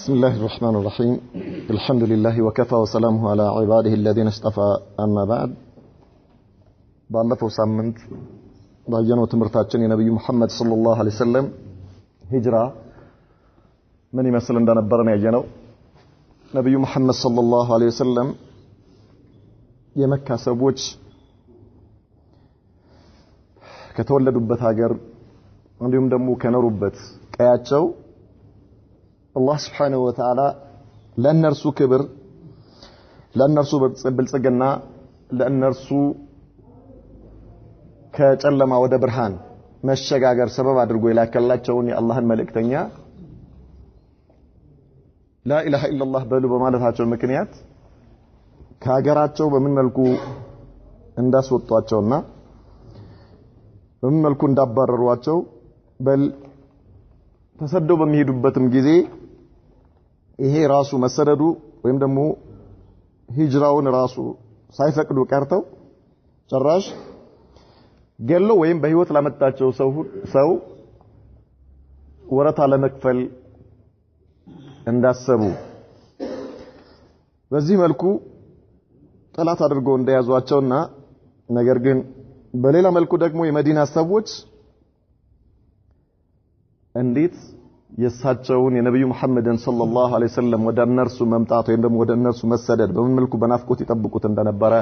بسم الله الرحمن الرحيم الحمد لله وكفى وسلامه على عباده الذين اصطفى أما بعد ባለፈው ሳምንት ባየነው ትምርታችን የነብዩ መሐመድ ሰለላሁ ዐለይሂ ወሰለም ሂጅራ ምን ይመስል እንደነበረ ነው ያየነው። ነብዩ መሐመድ ሰለላሁ ዐለይሂ ወሰለም የመካ ሰዎች ከተወለዱበት ሀገር እንዲሁም ደግሞ ከኖሩበት ቀያቸው አላህ Subhanahu Wa Ta'ala ለነርሱ ክብር ለነርሱ ብልጽግና ለነርሱ ከጨለማ ወደ ብርሃን መሸጋገር ሰበብ አድርጎ የላከላቸውን የአላህን መልእክተኛ لا اله الا الله በሉ በማለታቸው ምክንያት ከሀገራቸው በምን መልኩ እንዳስወጧቸውና በምን መልኩ እንዳባረሯቸው በል ተሰደው በሚሄዱበትም ጊዜ ይሄ ራሱ መሰደዱ ወይም ደግሞ ሂጅራውን ራሱ ሳይፈቅዱ ቀርተው ጭራሽ ገለው ወይም በህይወት ላመጣቸው ሰው ወረታ ለመክፈል እንዳሰቡ በዚህ መልኩ ጠላት አድርገው እንደያዟቸውና ነገር ግን በሌላ መልኩ ደግሞ የመዲና ሰዎች እንዴት የሳቸውን የነብዩ መሐመድን ሰለላሁ ዐለይሂ ወሰለም ወደ እነርሱ መምጣት ወይም ደግሞ ወደ እነርሱ መሰደድ በምን መልኩ በናፍቆት ይጠብቁት እንደነበረ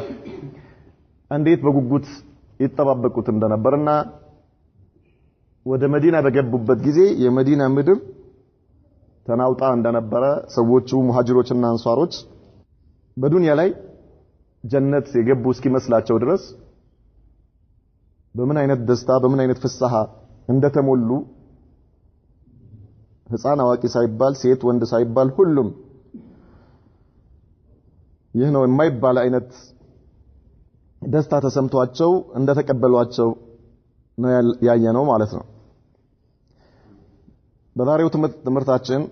እንዴት በጉጉት ይተባበቁት እንደነበርና ወደ መዲና በገቡበት ጊዜ የመዲና ምድር ተናውጣ እንደነበረ ሰዎቹ ሙሃጅሮችና አንሷሮች በዱንያ ላይ ጀነት የገቡ እስኪመስላቸው ድረስ በምን አይነት ደስታ በምን አይነት ፍሳሃ እንደተሞሉ ህፃን አዋቂ ሳይባል ሴት ወንድ ሳይባል ሁሉም ይህ ነው የማይባል አይነት ደስታ ተሰምቷቸው እንደተቀበሏቸው ነው ያየነው ማለት ነው። በዛሬው ትምህርታችን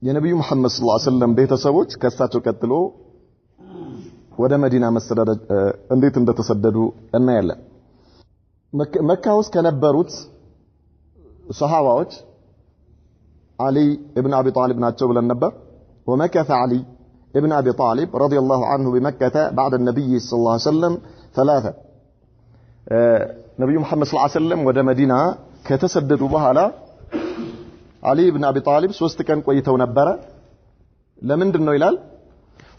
የነብዩ መሐመድ ሰለላሁ ዐለይሂ ወሰለም ቤተሰቦች ከሳቸው ቀጥሎ ወደ መዲና መሰደድ እንዴት እንደተሰደዱ እናያለን። መካ ውስጥ ከነበሩት ሱሐባዎች علي ابن أبي طالب ناتشو بلن نبر ومكث علي ابن أبي طالب رضي الله عنه بمكة بعد النبي صلى الله عليه وسلم ثلاثة نبي محمد صلى الله عليه وسلم ودى مدينة كتسددوا بها لا علي ابن أبي طالب سوستكن كويتو نبر لمن دنو إلال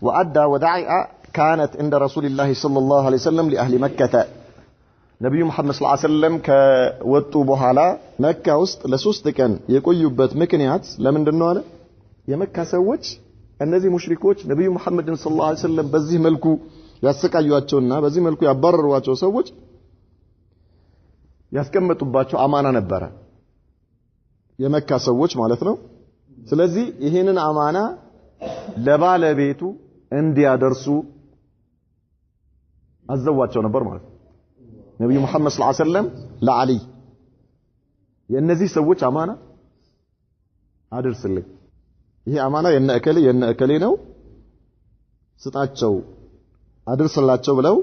وأدى ودعي كانت عند رسول الله صلى الله عليه وسلم لأهل مكة ነብዩ መሐመድ ሰለላሁ ዐለይሂ ወሰለም ከወጡ በኋላ መካ ውስጥ ለሶስት ቀን የቆዩበት ምክንያት ለምንድን ነው አለ? የመካ ሰዎች እነዚህ ሙሽሪኮች ነብዩ መሐመድን ሰለላሁ ዐለይሂ ወሰለም በዚህ መልኩ ያሰቃዩአቸውና በዚህ መልኩ ያባረሯቸው ሰዎች ያስቀመጡባቸው አማና ነበረ፣ የመካ ሰዎች ማለት ነው። ስለዚህ ይሄንን አማና ለባለቤቱ እንዲያደርሱ አዘዋቸው ነበር ማለት ነው። ነብዩ መሐመድ ሰለላሁ ዐለይሂ ወሰለም ለዓሊ የእነዚህ ሰዎች አማና አድርስልኝ፣ ይሄ አማና የነ እከሌ ነው ስጣቸው አድርስላቸው ብለው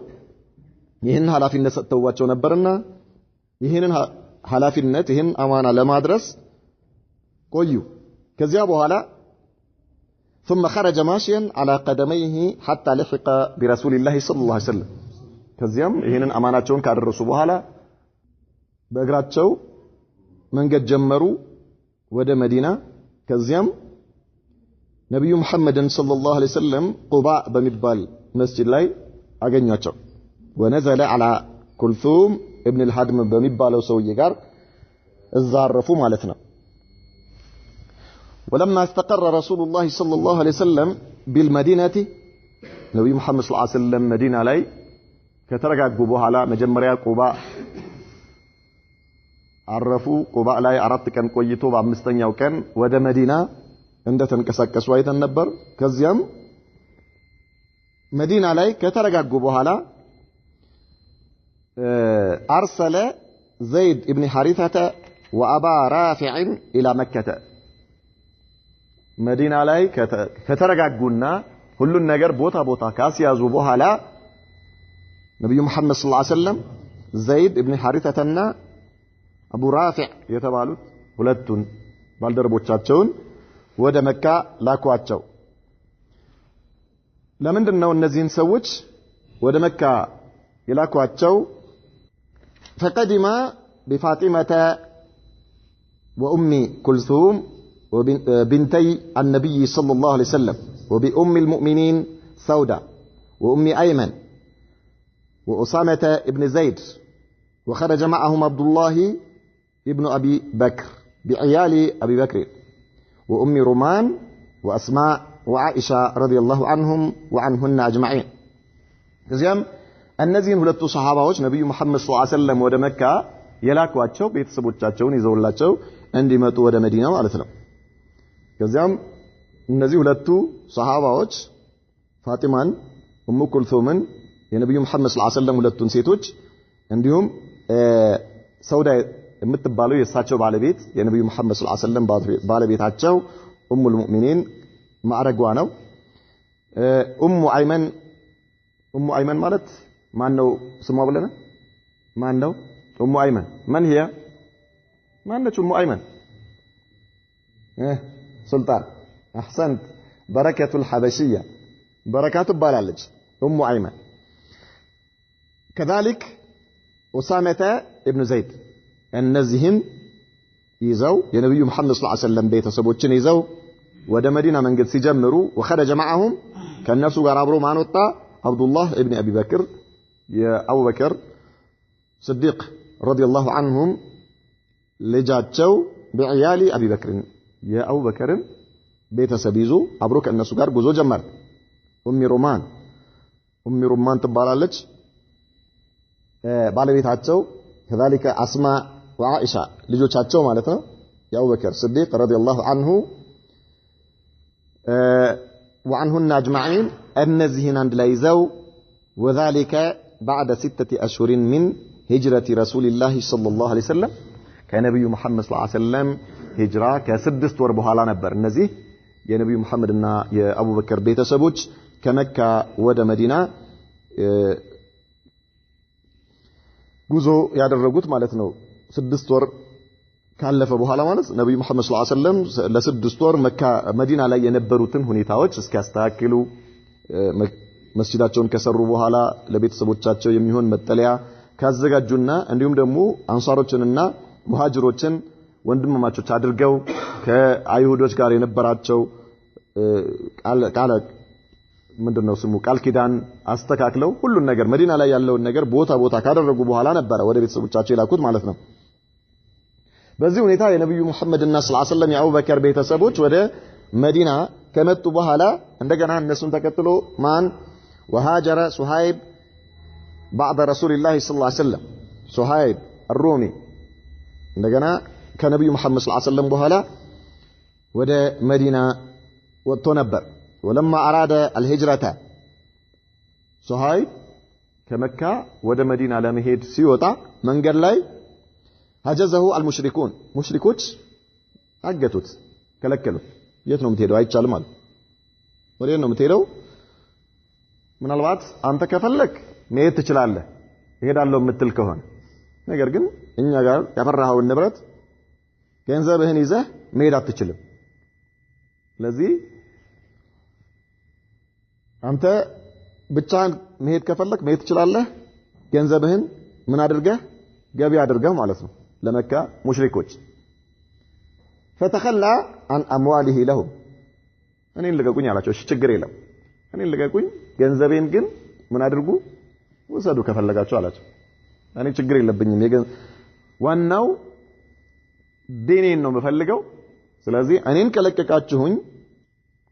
ይሄን ኃላፊነት ሰጥተዋቸው ነበርና ይሄንን ኃላፊነት ይሄን አማና ለማድረስ ቆዩ። ከዚያ በኋላ ثم خرج ماشيا على قدميه حتى لحق برسول الله صلى الله عليه وسلم ከዚያም ይሄንን አማናቸውን ካደረሱ በኋላ በእግራቸው መንገድ ጀመሩ ወደ መዲና። ከዚያም ነብዩ መሐመድን ሰለላሁ ዐለይሂ ወሰለም ቁባ በሚባል መስጂድ ላይ አገኟቸው። ወነዘለ على ኩልሱም ابن الحድም በሚባለው ሰውዬ ጋር እዛረፉ ማለት ነው። ولما استقر رسول الله صلى الله عليه وسلم بالمدينة ነብዩ መሐመድ ሰለላሁ ዐለይሂ ወሰለም መዲና ላይ ከተረጋጉ በኋላ መጀመሪያ ቁባ አረፉ። ቁባ ላይ 4 ቀን ቆይቶ በአምስተኛው ቀን ወደ መዲና እንደተንቀሳቀሱ አይተን ነበር። ከዚያም መዲና ላይ ከተረጋጉ በኋላ አርሰለ ዘይድ ኢብኑ ሐሪثة وابا رافع الى مكة መዲና ላይ ከተረጋጉና ሁሉን ነገር ቦታ ቦታ ካስያዙ በኋላ ነብዩ መሐመድ ሰለላሁ ዐለይሂ ወሰለም ዘይድ ኢብኑ ሐሪثةና አቡ ራፊዕ የተባሉት ሁለቱን ባልደረቦቻቸውን ወደ መካ ላኳቸው ለምንድነው እነዚህን ሰዎች ወደ መካ የላኳቸው فقدم بفاطمة وأم كلثوم وبنتي النبي صلى الله عليه وسلم وبأم المؤمنين سودة وأم أيمن وأسامة ابن زيد وخرج معهم عبد الله ابن أبي بكر بعيال أبي بكر وأم رومان وأسماء وعائشة رضي الله عنهم وعنهن أجمعين كزيام እነዚህን ሁለቱ ሱሐባዎች ነብዩ መሐመድ ሰለላሁ ዐለይሂ ወሰለም ወደ መካ የላኳቸው ቤተሰቦቻቸውን ይዘውላቸው እንዲመጡ ወደ መዲና ማለት ነው ከዚያም እነዚህ ሁለቱ ሱሐባዎች ፋጢማን ኡሙ ኩልሱምን የነብዩ መሐመድ ሰለላሁ ዐለይሂ ወሰለም ሁለቱን ሴቶች እንዲሁም ሰውዳ የምትባለው የእሳቸው ባለቤት የነብዩ መሐመድ ሰለላሁ ዐለይሂ ወሰለም ባለቤታቸው ኡሙል ሙእሚኒን ማዕረጓ ነው ኡሙ አይመን ማለት ማን ነው ስሟ ብለና ማን ነው ኡሙ አይመን ማን هي ማን ነች ኡሙ አይመን ሱልጣን احسنت بركه الحبشيه بركات ትባላለች ኡሙ አይመን كذلك أسامة ابن زيد እነዚህም ይዘው የነብዩ መሐመድ ሰለላሁ ዐለይሂ ወሰለም ቤተሰቦችን ይዘው ወደ መዲና መንገድ ሲጀምሩ وخرج معهم ከነሱ ጋር አብሮ ማን ወጣ አብዱላህ ኢብኑ አቢ በክር የአቡ በከር صديق رضي الله عنهم ልጃቸው بعيال أبي بكر የአቡ በከርን ቤተሰብ ይዞ አብሮ ከነሱ ጋር ጉዞ ጀመረ ኡሚ ሩማን ትባላለች ባለቤታቸው كذلك أسماء وعائشة ልጆቻቸው ማለት ነው የአቡ በከር صديق رضي الله عنه وعنهن أجمعين እነዚህን አንድ ላይ ይዘው وذلك بعد 6 أشهر من هجرة رسول الله صلى الله عليه وسلم كنبي محمد صلى الله عليه وسلم هجرة كسدست ور بحالا نبر እነዚህ የነብዩ መሐመድና የአቡበከር ቤተሰቦች ከመካ ወደ መዲና ጉዞ ያደረጉት ማለት ነው 6 ወር ካለፈ በኋላ ማለት ነብዩ መሐመድ ሰለላሁ ዐለይሂ ወሰለም ለ6 ወር መካ መዲና ላይ የነበሩትን ሁኔታዎች እስኪያስተካክሉ መስጂዳቸውን ከሰሩ በኋላ ለቤተሰቦቻቸው የሚሆን መጠለያ ካዘጋጁና እንዲሁም ደግሞ አንሳሮችንና ሙሃጅሮችን ወንድማማቾች አድርገው ከአይሁዶች ጋር የነበራቸው ምንድነው ስሙ ቃል ኪዳን አስተካክለው ሁሉን ነገር መዲና ላይ ያለውን ነገር ቦታ ካደረጉ በኋላ ነበር ወደ ቤተሰቦቻቸው የላኩት ማለት ነው በዚህ ሁኔታ የነብዩ መሐመድና ሰለላሁ ዐለይሂ ወሰለም የአቡበከር ቤተሰቦች ወደ መዲና ከመጡ በኋላ እንደገና እነሱን ተከትሎ ማን وهاجر صهيب بعد رسول الله صلى الله عليه وسلم صهيب الرومي እንደገና ከነብዩ መሐመድ ሰለላሁ ዐለይሂ ወሰለም በኋላ ወደ መዲና ወጥቶ ነበር ولما اراد الهجره صهيب ከመካ ወደ መዲና ለመሄድ ሲወጣ መንገድ ላይ حجزه المشركون ሙሽሪኮች አገቱት ከለከሉት የት ነው የምትሄደው አይቻልም አሉ ወዴት ነው የምትሄደው ምናልባት አንተ ከፈለክ መሄድ ትችላለህ እሄዳለሁ የምትል ከሆነ ነገር ግን እኛ ጋር ያፈራኸው ንብረት ገንዘብህን ይዘህ መሄድ አትችልም ስለዚህ አንተ ብቻ መሄድ ከፈለክ መሄድ ትችላለህ ገንዘብህን ምን አድርገህ ገቢ አድርገህ ማለት ነው ለመካ ሙሽሪኮች فتخلى عن امواله لهم እኔን ልቀቁኝ አላቸው እሺ ችግር የለም እኔን ልቀቁኝ ገንዘቤን ግን ምን አድርጉ ወሰዱ ከፈለጋችሁ አላቸው እኔ ችግር የለብኝም ዋናው ዲኔን ነው የምፈልገው ስለዚህ እኔን ከለቀቃችሁኝ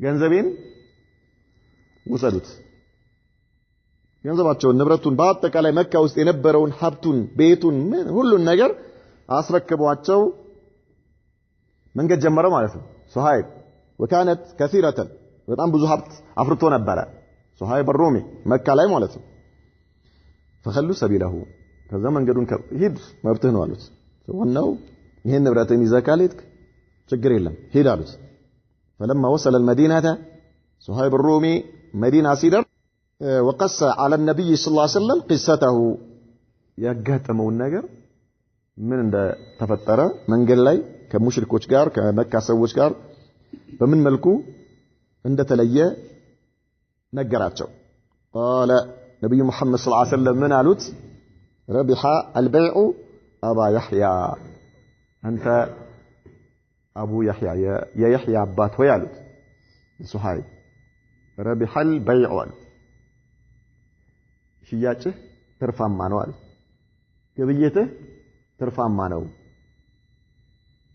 ገንዘቤን ወሰዱት ገንዘባቸውን ንብረቱን በአጠቃላይ መካ ውስጥ የነበረውን ሀብቱን ቤቱን ሁሉን ነገር አስረክቧቸው መንገድ ጀመረ ማለት ነው ሱሃይብ وكانت كثيرة በጣም ብዙ ሀብት አፍርቶ ነበር ሱሃይብ الرومي መካ ላይ ማለት ነው فخلوا سبيله ከዛ መንገዱን ሂድ መብትህ ነው አሉት ወናው ይሄን ንብረትን ይዘካለት ችግር የለም ሂድ አሉት فلما وصل المدينة ሱሃይብ الرومي مدينة ሲደር وقص على النبي صلى الله عليه وسلم قصته ያጋጠመውን ነገር ምን እንደተፈጠረ መንገድ ላይ ከሙሽሪኮች ጋር ከመካ ሰዎች ጋር በምን መልኩ እንደተለየ ነገራቸው قال ነብዩ መሐመድ ሰለላሁ ዐለይሂ ወሰለም ምን አሉት ربح البيع أبا يحيى أنت أبو يحيى يا يحيى أبات ويالد صحيح ربح البيع شياته ترفع مانوال كبيته ترفع مانو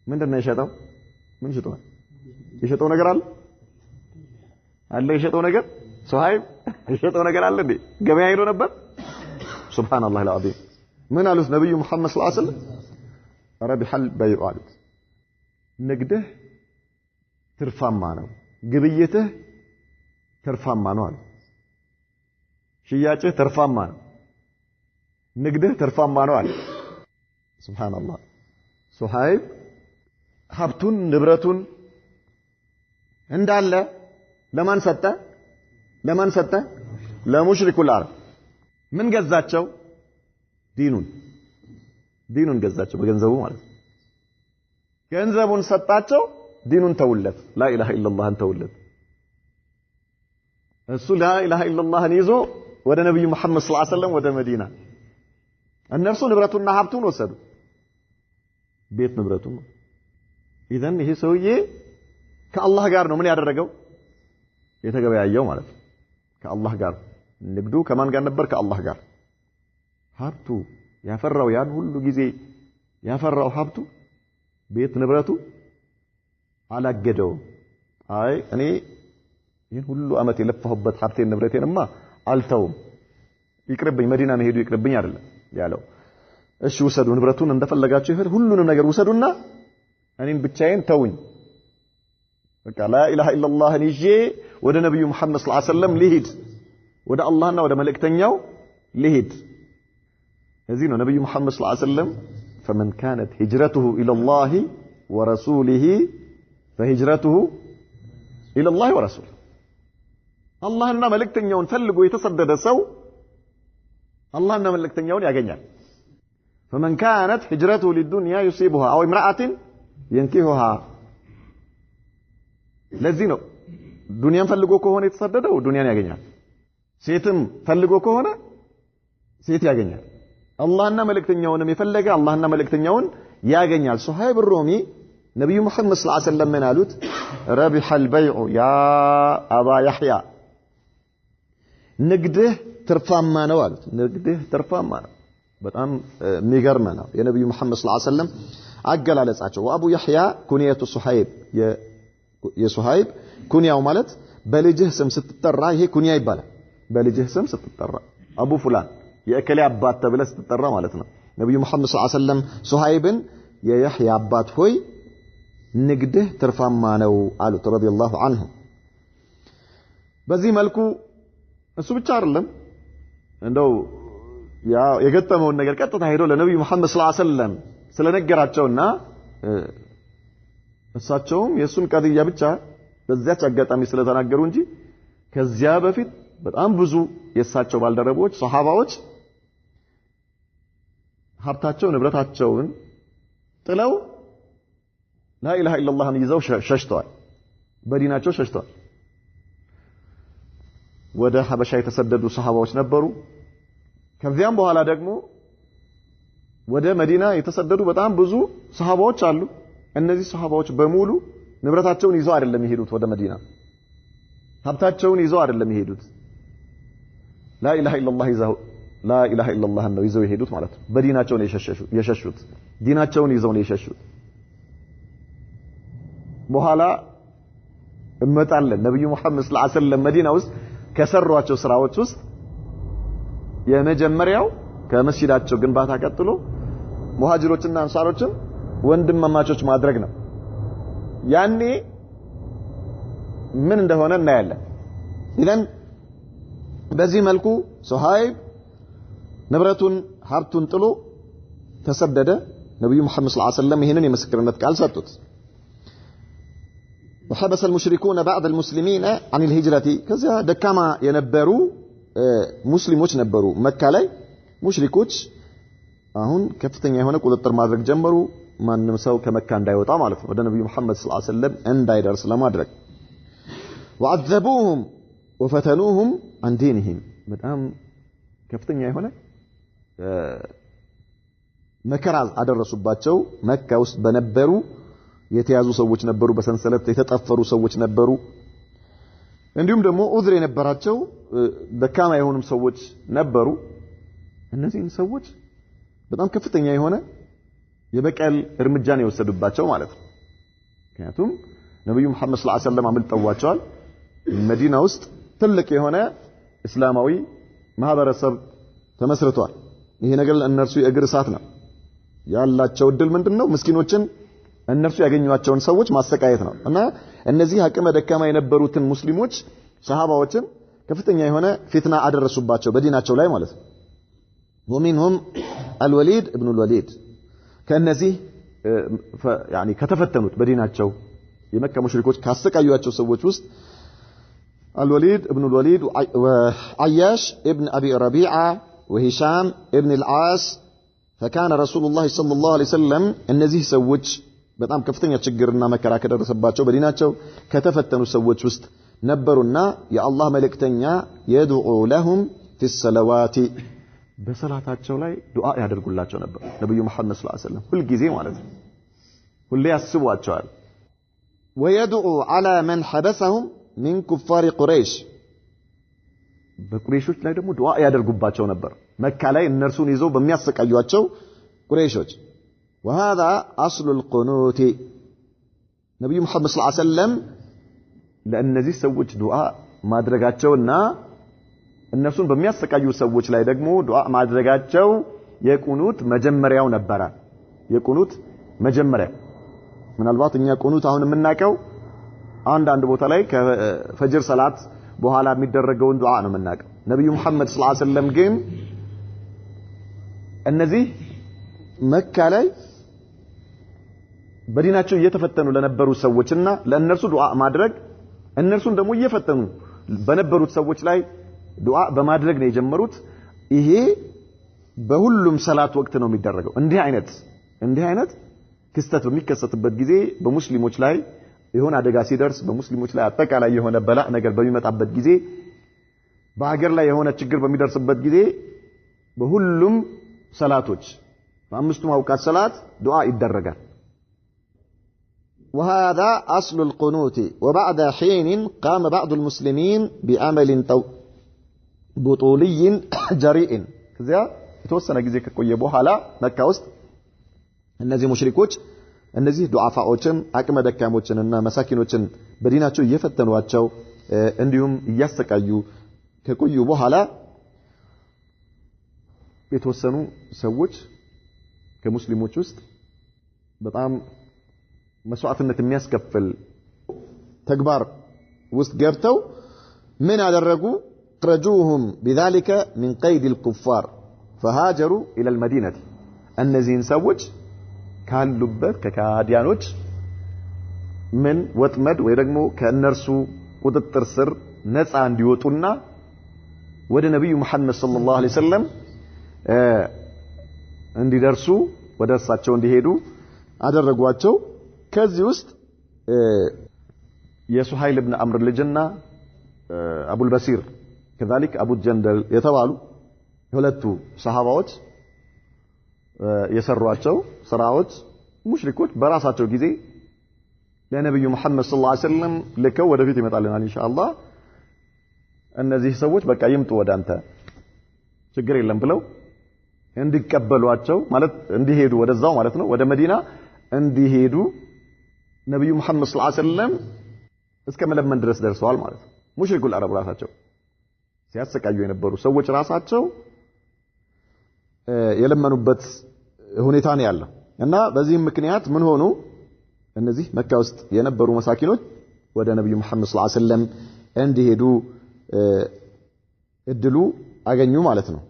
من دنا يشطو من يشطو يشطو ነገር አለ يشطو ነገር صحيح يشطو ነገር አለ እንዴ ገበያ ሄዶ ነበር سبحان الله العظيم من قالوا النبي محمد صلى الله عليه وسلم ربح البيع قالوا نقده ترفعما ነው ግብይትህ ትርፋማ ነው አለ ሽያጭህ ትርፋማ ነው ንግድህ ትርፋማ ነው አለ سبحان الله ሱሐይብ ሀብቱን ንብረቱን እንዳለ ለማን ሰጠ ለሙሽሪኩል አረብ ምን ገዛቸው ዲኑን ገዛቸው በገንዘቡ ማለት ነው ገንዘቡን ሰጣቸው ዲኑን ተውለት لا اله الا الله ተውለት እሱ لا اله الا الله ይዞ ወደ ነብዩ መሐመድ ሰለላሁ ዐለይሂ ወሰለም ወደ መዲና እነርሱ ንብረቱና ሀብቱን ወሰዱ ቤት ንብረቱ ኢዘን ይሄ ሰውዬ ከአላህ ጋር ነው ምን ያደረገው የተገበያየው ማለት ነው ከአላህ ጋር ንግዱ ከማን ጋር ነበር ከአላህ ጋር ሀብቱ ያፈራው ያን ሁሉ ጊዜ ያፈራው ሀብቱ ቤት ንብረቱ አላገደው አይ እኔ ይሄን ሁሉ አመት የለፋሁበት ሀብቴን ንብረቴንማ አልተውም ይቅርብኝ መዲና ነው ሄዱ ይቅርብኝ አይደለም ያለው እሺ ውሰዱ ንብረቱን እንደፈለጋችሁ ይሄድ ሁሉንም ነገር ውሰዱና እኔን ብቻዬን ተውኝ በቃ لا اله الا الله ይዤ ወደ ነብዩ መሐመድ ሰለላሁ ዐለይሂ ወሰለም ልሂድ ወደ አላህና ወደ መልእክተኛው ልሂድ እዚህ ነው ነብዩ መሐመድ ሰለላሁ ዐለይሂ ወሰለም فمن كانت هجرته الى الله ورسوله فهجرته الى الله ورسوله አላህና መልእክተኛውን ፈልጎ የተሰደደ ሰው አላህና መልእክተኛውን ያገኛል فمن كانت هجرته للدنيا يصيبها او امرأة ينكحها ለዚህ ነው ዱንያን ፈልጎ ከሆነ የተሰደደው ዱንያን ያገኛል ሴትም ፈልጎ ከሆነ ሴት ያገኛል አላህና መልእክተኛውንም የፈለገ አላህና መልእክተኛውን ያገኛል ሱሐይብ ሩሚ ነብዩ መሐመድ ሰለላሁ ዐለይሂ ወሰለም ምን አሉት ربح البيع يا ابا يحيى ንግድህ ትርፋማ ነው አሉት ንግድህ ትርፋማ ነው በጣም የሚገርም ነው የነብዩ መሐመድ ሰለላሁ ዐለይሂ ወሰለም አገላለጻቸው አቡ ያህያ ኩንየቱ ሱሐይብ የሱሐይብ ኩንያው ማለት በልጅህ ስም ስትጠራ ይሄ ኩንያ ይባላል በልጅህ ስም ስትጠራ አቡ ፉላን የእከሌ አባት ተብለህ ስትጠራ ማለት ነው ነብዩ መሐመድ ሰለላሁ ዐለይሂ ወሰለም ሱሐይብን የያህያ አባት ሆይ ንግድህ ትርፋማ ነው አሉት ረዲየላሁ ዐንሁ በዚህ መልኩ እሱ ብቻ አይደለም እንደው ያ የገጠመውን ነገር ቀጥታ ሄዶ ለነብዩ መሐመድ ሰለላሁ ዐለይሂ ወሰለም ስለነገራቸውና እሳቸውም የሱን ቀድያ ብቻ በዚያች አጋጣሚ ስለተናገሩ እንጂ ከዚያ በፊት በጣም ብዙ የእሳቸው ባልደረቦች ሱሐባዎች ሀብታቸው ንብረታቸውን ጥለው لا اله الا الله ይዘው ሸሽተዋል በዲናቸው ሸሽተዋል ወደ ሐበሻ የተሰደዱ ሱሐባዎች ነበሩ ከዚያም በኋላ ደግሞ ወደ መዲና የተሰደዱ በጣም ብዙ ሱሐባዎች አሉ እነዚህ ሱሐባዎች በሙሉ ንብረታቸውን ይዘው አይደለም የሄዱት ወደ መዲና ሀብታቸውን ይዘው አይደለም የሄዱት لا اله الا الله ይዘው لا اله الا الله ነው ይዘው የሄዱት ማለት ነው በዲናቸው ነው የሸሹት ዲናቸውን ይዘው ነው የሸሹት በኋላ እመጣለን ነብዩ መሐመድ ሰለላሁ ዐለይሂ ወሰለም መዲና ውስጥ ከሰሯቸው ስራዎች ውስጥ የመጀመሪያው ከመስጂዳቸው ግንባታ ቀጥሎ ሙሃጅሮችና አንሳሮችን ወንድማማቾች ማድረግ ነው ያኔ ምን እንደሆነ እናያለን ኢዘን በዚህ መልኩ ሱሐይብ ንብረቱን ሀብቱን ጥሎ ተሰደደ ነብዩ መሐመድ ሰለላሁ ዐለይሂ ወሰለም ይሄንን የምስክርነት ቃል ሰጡት وحبس المشركون بعض المسلمين عن الهجرة كذا دكما ينبروا ሙስሊሞች ነበሩ መካ ላይ ሙሽሪኮች አሁን ከፍተኛ የሆነ ቁጥጥር ማድረግ ጀመሩ ማንም ሰው ከመካ እንዳይወጣ ማለት ነው ወደ ነብዩ መሐመድ ሰለላሁ ዐለይሂ ወሰለም እንዳይደርስ ለማድረግ وعذبوهم وفتنوهم عن دينهم በጣም ከፍተኛ የሆነ መከራ አደረሱባቸው መካ ውስጥ በነበሩ የተያዙ ሰዎች ነበሩ በሰንሰለት የተጠፈሩ ሰዎች ነበሩ እንዲሁም ደግሞ ዑዝር የነበራቸው ደካማ የሆኑ ሰዎች ነበሩ እነዚህን ሰዎች በጣም ከፍተኛ የሆነ የበቀል እርምጃን የወሰዱባቸው ማለት ነው ምክንያቱም ነብዩ መሐመድ ሰለላሁ ዐለይሂ ወሰለም አምልጠዋቸዋል መዲና ውስጥ ትልቅ የሆነ እስላማዊ ማህበረሰብ ተመስርቷል ይሄ ነገር ለእነርሱ የእግር እሳት ነው ያላቸው እድል ምንድነው ምስኪኖችን እነርሱ ያገኙዋቸውን ሰዎች ማሰቃየት ነው እና እነዚህ አቅመ ደካማ የነበሩትን ሙስሊሞች ሰሃባዎችን ከፍተኛ የሆነ ፊትና አደረሱባቸው በዲናቸው ላይ ማለት ነው ومنهم الوليد ابن الوليد ከነዚህ يعني ከተፈተኑት በዲናቸው የመካ ሙሽሪኮች ካሰቃዩዋቸው ሰዎች ውስጥ الوليد ابن الوليد وعياش ابن أبي ربيعة وهشام ابن العاص فكان رسول الله صلى الله عليه وسلم እነዚህ ሰዎች በጣም ከፍተኛ ችግርና መከራ ከደረሰባቸው በዲናቸው ከተፈተኑ ሰዎች ውስጥ ነበሩና የአላህ መልእክተኛ يدعو لهم في الصلوات በሰላታቸው ላይ ዱዓ ያደርጉላቸው ነበር ነብዩ መሐመድ ሰለላሁ ዐለይሂ ወሰለም ሁሉ ጊዜ ማለት ነው ሁሉ ያስቧቸዋል ويدعو على من حبسهم من كفار قريش በቁረይሾች ላይ ደግሞ ዱዓ ያደርጉባቸው ነበር መካ ላይ እነርሱን ይዘው በሚያሰቃዩአቸው ቁረይሾች وهذا اصل القنوت ነብዩ መሐመድ ሰለላሁ ዐለይሂ ወሰለም ለእነዚህ ሰዎች ዱዓ ማድረጋቸውና እነሱን በሚያሰቃዩ ሰዎች ላይ ደግሞ ዱዓ ማድረጋቸው የቁኑት መጀመሪያው ነበር የቁኑት መጀመሪያ ምናልባት እኛ ቁኑት አሁን የምናቀው አንድ ቦታ ላይ ከፈጅር ሰላት በኋላ የሚደረገውን ዱዓ ነው የምናቀው ነብዩ መሐመድ ሰለላሁ ዐለይሂ ወሰለም ግን እነዚህ መካ ላይ በዲናቸው እየተፈተኑ ለነበሩ ሰዎችና ለእነርሱ ዱዓ ማድረግ እነርሱን ደግሞ እየፈተኑ በነበሩት ሰዎች ላይ ዱዓ በማድረግ ነው የጀመሩት ይሄ በሁሉም ሰላት ወቅት ነው የሚደረገው እንዲህ አይነት ክስተት በሚከሰትበት ጊዜ በሙስሊሞች ላይ የሆነ አደጋ ሲደርስ በሙስሊሞች ላይ አጠቃላይ የሆነ በላእ ነገር በሚመጣበት ጊዜ በአገር ላይ የሆነ ችግር በሚደርስበት ጊዜ በሁሉም ሰላቶች በአምስቱ አውቃት ሰላት ዱዓ ይደረጋል وهذا أصل القنوت وبعد حين قام بعض المسلمين بعمل بطولي جريء كذا የተወሰነ ጊዜ ከቆየ በኋላ መካ ውስጥ እነዚህ ሙሽሪኮች እነዚህ ዱዓፋዎችን አቅመ ደካሞችንና መሳኪኖችን በዲናቸው እየፈተኗቸው እንዲሁም እያሰቃዩ ከቆዩ በኋላ የተወሰኑ ሰዎች ከሙስሊሞች ውስጥ በጣም መስዋዕትነት የሚያስከፍል ተግባር ውስጥ ገብተው ምን አደረጉ خرجوهم بذلك من قيد الكفار فهاجروا الى المدينه እነዚህን ሰዎች ካሉበት ከካዲያኖች ምን ወጥመድ ወይ ደግሞ ከእነርሱ ቁጥጥር ስር ነፃ እንዲወጡና ወደ ነብዩ መሐመድ ሰለላሁ ዐለይሂ ወሰለም እንዲደርሱ ወደ እርሳቸው እንዲሄዱ አደረጓቸው ከዚህ ውስጥ የሱሃይል ኢብኑ አምር ልጅና አቡል በሲር كذلك አቡ ጀንደል የተባሉ ሁለቱ ሰሃባዎች የሰሯቸው ስራዎች ሙሽሪኮች በራሳቸው ጊዜ ለነብዩ መሐመድ ሰለላሁ ዐለይሂ ወሰለም ልከው ወደፊት ይመጣልናል ኢንሻአላህ እነዚህ ሰዎች በቃ ይምጡ ወዳንተ ችግር የለም ብለው እንዲቀበሏቸው ማለት እንዲሄዱ ወደዛው ማለት ነው ወደ መዲና እንዲሄዱ ነብዩ መሐመድ ሰለላሁ ዐለይሂ ወሰለም እስከ መለመን ድረስ ደርሰዋል ማለት ነው ሙሽሪኩል አረብ ራሳቸው ሲያሰቃዩ የነበሩ ሰዎች ራሳቸው የለመኑበት ሁኔታ ነው ያለው እና በዚህም ምክንያት ምን ሆኑ እነዚህ መካ ውስጥ የነበሩ መሳኪኖች ወደ ነብዩ መሐመድ ሰለላሁ ዐለይሂ ወሰለም እንዲሄዱ እድሉ አገኙ ማለት ነው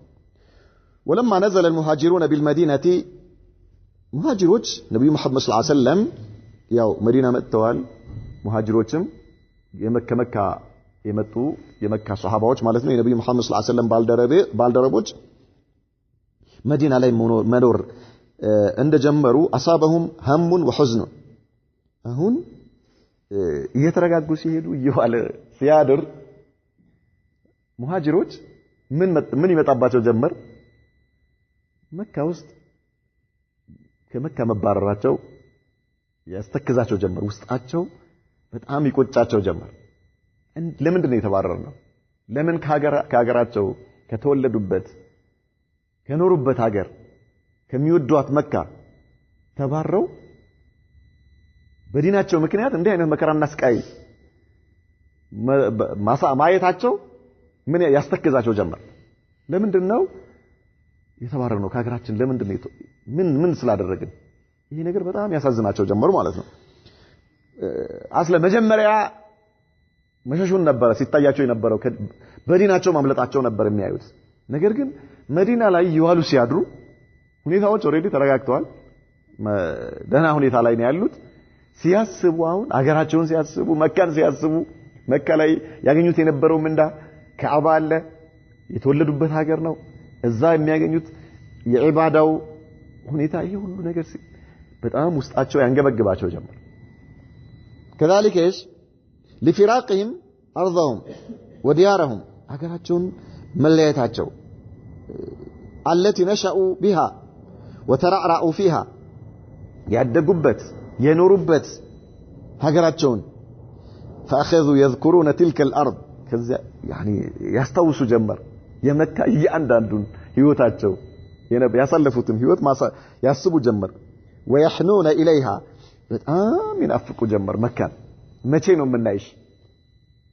ولما نزل المهاجرون بالمدينه مهاجروች ነብዩ መሐመድ ሰለላሁ ዐለይሂ ወሰለም ያው መዲና መጥተዋል ሙሃጅሮችም የመካ የመጡ የመካ ሱሐባዎች ማለት ነው የነብዩ መሐመድ ሰለላሁ ዐለይሂ ወሰለም ባልደረቦች መዲና ላይ መኖር እንደጀመሩ አሳበሁም ሀሙን ወሁዝኑን አሁን እየተረጋጉ ሲሄዱ እየዋለ ሲያድር ሙሃጅሮች ምን ይመጣባቸው ጀመር መካ ውስጥ ከመካ መባረራቸው ያስተክዛቸው ጀመር ውስጣቸው በጣም ይቆጫቸው ጀመር ለምንድን ነው የተባረረው ለምን ከሀገራቸው ከተወለዱበት ከኖሩበት ሀገር ከሚወዷት መካ ተባረው በዲናቸው ምክንያት እንዲህ አይነት መከራና ስቃይ ማየታቸው ምን ያስተክዛቸው ጀመር ለምንድን ነው የተባረረው ከሀገራችን ለምንድን ነው ምን ስላደረግን ይሄ ነገር በጣም ያሳዝናቸው ጀመሩ ማለት ነው አስለ መጀመሪያ መሸሹን ነበር ሲታያቸው የነበረው በዲናቸው ማምለጣቸው ነበር የሚያዩት ነገር ግን መዲና ላይ ይዋሉ ሲያድሩ ሁኔታዎች ኦሬዲ ተረጋግተዋል ደህና ሁኔታ ላይ ነው ያሉት ሲያስቡ አሁን አገራቸውን ሲያስቡ መካን ሲያስቡ መካ ላይ ያገኙት የነበረው ምንዳ ከአባ አለ የተወለዱበት ሀገር ነው እዛ የሚያገኙት የዒባዳው ሁኔታ ይሄ ሁሉ ነገር በጣም ውስጣቸው ያንገበግባቸው ጀመር كذلك ايش لفراقهم ارضهم وديارهم ሀገራቸውን መለያየታቸው التي نشأوا بها وترعرعوا فيها ያደጉበት የኖሩበት ሀገራቸውን فاخذوا يذكرون تلك الارض ከዛ يعني ያስታውሱ ጀመር የመካ እያንዳንዱን ህይወታቸው ያሳለፉትን ህይወት ያስቡ ጀመር ويحنون اليها በጣም ይናፍቁ ጀመር መካን መቼ ነው የምናይሽ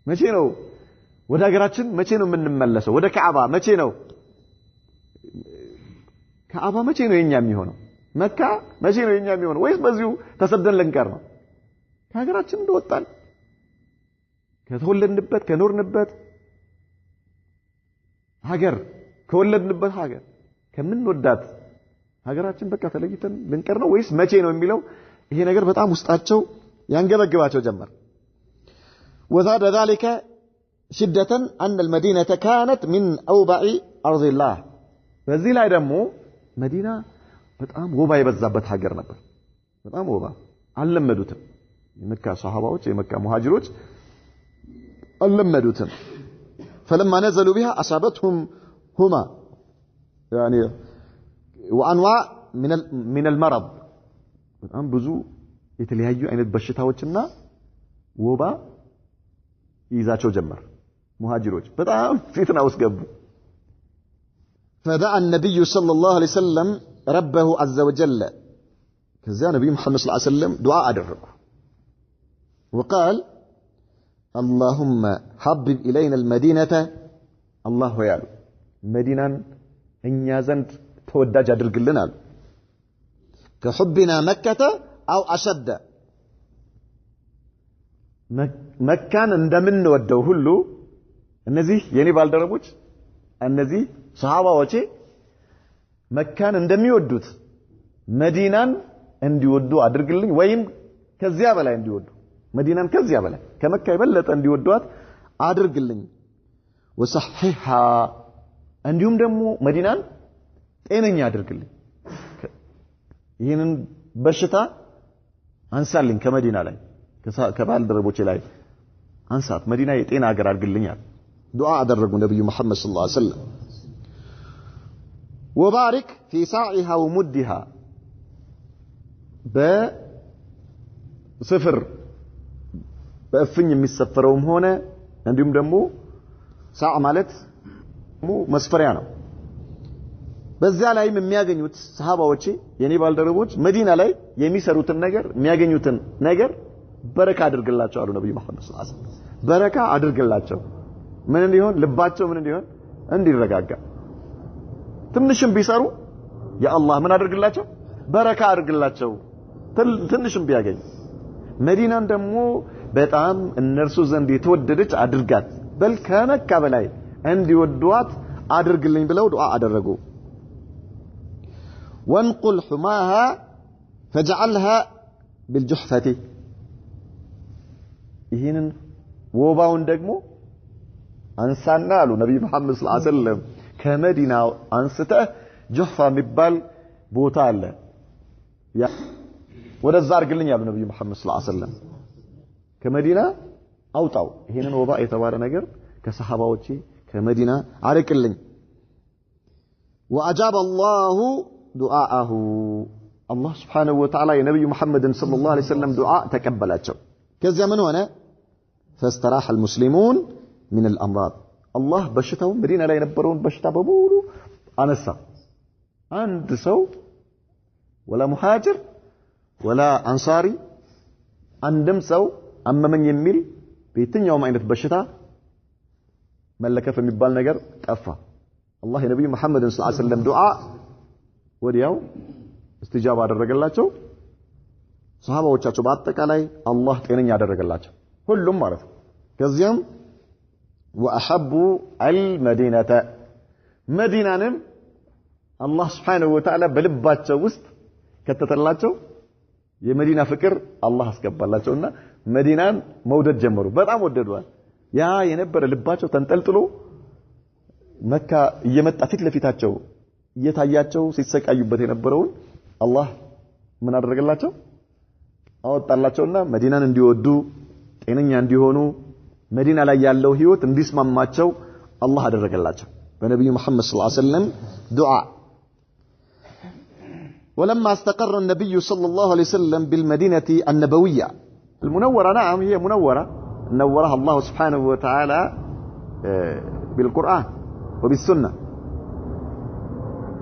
መቼ ነው ወደ ሀገራችን መቼ ነው የምንመለሰው ወደ ካዕባ መቼ ነው ካዕባ መቼ ነው የኛ የሚሆነው መካ መቼ ነው የኛ የሚሆነው ወይስ በዚሁ ተሰደን ልንቀር ነው ከሀገራችን እንደወጣን ከተወለድንበት ከኖርንበት ሀገር ከወለድንበት ሀገር ከምንወዳት ሀገራችን በቃ ተለይተን ልንቀር ነው ወይስ መቼ ነው የሚለው ይሄ ነገር በጣም ውስጣቸው ያንገበግባቸው ጀመር وزاد ذلك شدة أن المدينة كانت من أوبع أرض الله በዚህ ላይ ደግሞ መዲና በጣም ወባ የበዛበት ሀገር ነበር በጣም ወባ አልለመዱትም የመካ ሷሃባዎች የመካ ሙሃጅሮች አልለመዱትም فلما نزلوا بها أصابتهم هما يعني وأنواع من المرض በጣም ብዙ የተለያዩ አይነት በሽታዎችና ወባ ይዛቸው ጀመር ሙሃጅሮች በጣም ፊትና ውስጥ ገቡ فدعا النبي صلى الله عليه وسلم ربه عز وجل كذا نبي محمد صلى الله عليه وسلم دعاء أدرك وقال اللهم حبب إلينا المدينة الله يعلم مدينة إن يزنت تودج أدرك لنا كحبنا مكة أو أشد مكان እንደምን ወደው ሁሉ እነዚህ የኔ ባልደረቦች እነዚህ ሷሃባዎች መካን እንደሚወዱት መዲናን እንዲወዱ አድርግልኝ ወይም ከዚያ በላይ እንዲወዱ መዲናን ከዚያ በላይ ከመካ የበለጠ እንዲወዷት አድርግልኝ ወሰሂሃ እንዲሁም ደግሞ መዲናን ጤነኛ አድርግልኝ ይሄንን በሽታ አንሳልኝ ከመዲና ላይ ከባልደረቦቼ ላይ አንሳት መዲና የጤና ሀገር አድርግልኛል ዱዓ አደረጉ ነብዩ መሐመድ ሰለላሁ ዐለይሂ ወሰለም وبارك في ساعها ومدها በስፍር በእፍኝ የሚሰፈረውም ሆነ እንዲሁም ደግሞ ሳዕ ማለት መስፈሪያ ነው በዚያ ላይም የሚያገኙት ሰሃባዎች የኔ ባልደረቦች መዲና ላይ የሚሰሩትን ነገር የሚያገኙትን ነገር በረካ አድርግላቸው አሉ ነብዩ መሐመድ ሰለላሁ ዐለይሂ ወሰለም በረካ አድርግላቸው ምን እንዲሆን ልባቸው ምን እንዲሆን እንዲረጋጋ ትንሽም ቢሰሩ ያ አላህ ምን አድርግላቸው በረካ አድርግላቸው ትንሽም ቢያገኝ መዲናን ደግሞ በጣም እነርሱ ዘንድ የተወደደች አድርጋት በል ከመካ በላይ እንዲወዷት አድርግልኝ ብለው ዱዓ አደረጉ وانقل حماها فجعلها بالجحفة ይህንን ወባውን ደግሞ አንሳና አሉ ነብዩ መሐመድ ሰለላሁ ዐለይሂ ወሰለም ከመዲና አንስተህ ጁህፋ የሚባል ቦታ አለ ወደዛ አርግልኝ ያሉ ነብዩ መሐመድ ሰለላሁ ዐለይሂ ወሰለም ከመዲና አውጣው ይሄንን ወባ የተባለ ነገር ከሰሃባዎቼ ከመዲና አርቅልኝ وأجاب الله دعاءه الله سبحانه وتعالى يا نبي محمد صلى الله عليه وسلم دعاء تقبلاቸው ከዚያ ምን ሆነ فاستراح المسلمون من الأمراض الله በሽታው መዲና ላይ የነበረውን በሽታ በሙሉ አነሳ አንድ ሰው ولا مهاجر ولا أنصاري አንድም ሰው አመመኝ የሚል በየትኛውም አይነት በሽታ መለከፍ የሚባል ነገር ጠፋ الله የነብዩ መሐመድ ሰለላሁ ዐለይሂ ወሰለም ዱዓ ወዲያው استجاب አደረገላቸው ሱሐባዎቻቸው በአጠቃላይ አላህ ጤነኛ አደረገላቸው ሁሉም ማለት ነው ከዚያም وأحبوا المدينة መዲናንም አላህ Subhanahu Wa Ta'ala በልባቸው ውስጥ ከተተላቸው የመዲና ፍቅር አላህ አስገባላቸውና መዲናን መውደድ ጀመሩ በጣም ወደዷል ያ የነበረ ልባቸው ተንጠልጥሎ መካ እየመጣ ፊት ለፊታቸው እየታያቸው ሲሰቃዩበት የነበረውን አላህ ምን አደረገላቸው አወጣላቸውና መዲናን እንዲወዱ ጤነኛ እንዲሆኑ መዲና ላይ ያለው ህይወት እንዲስማማቸው አላህ አደረገላቸው በነብዩ መሐመድ ሰለላሁ ዐለይሂ ወሰለም ዱዓ ولما استقر النبي صلى الله عليه وسلم بالمدينة النبوية المنورة نعم هي منورة نورها الله سبحانه وتعالى بالقرآن وبالسنة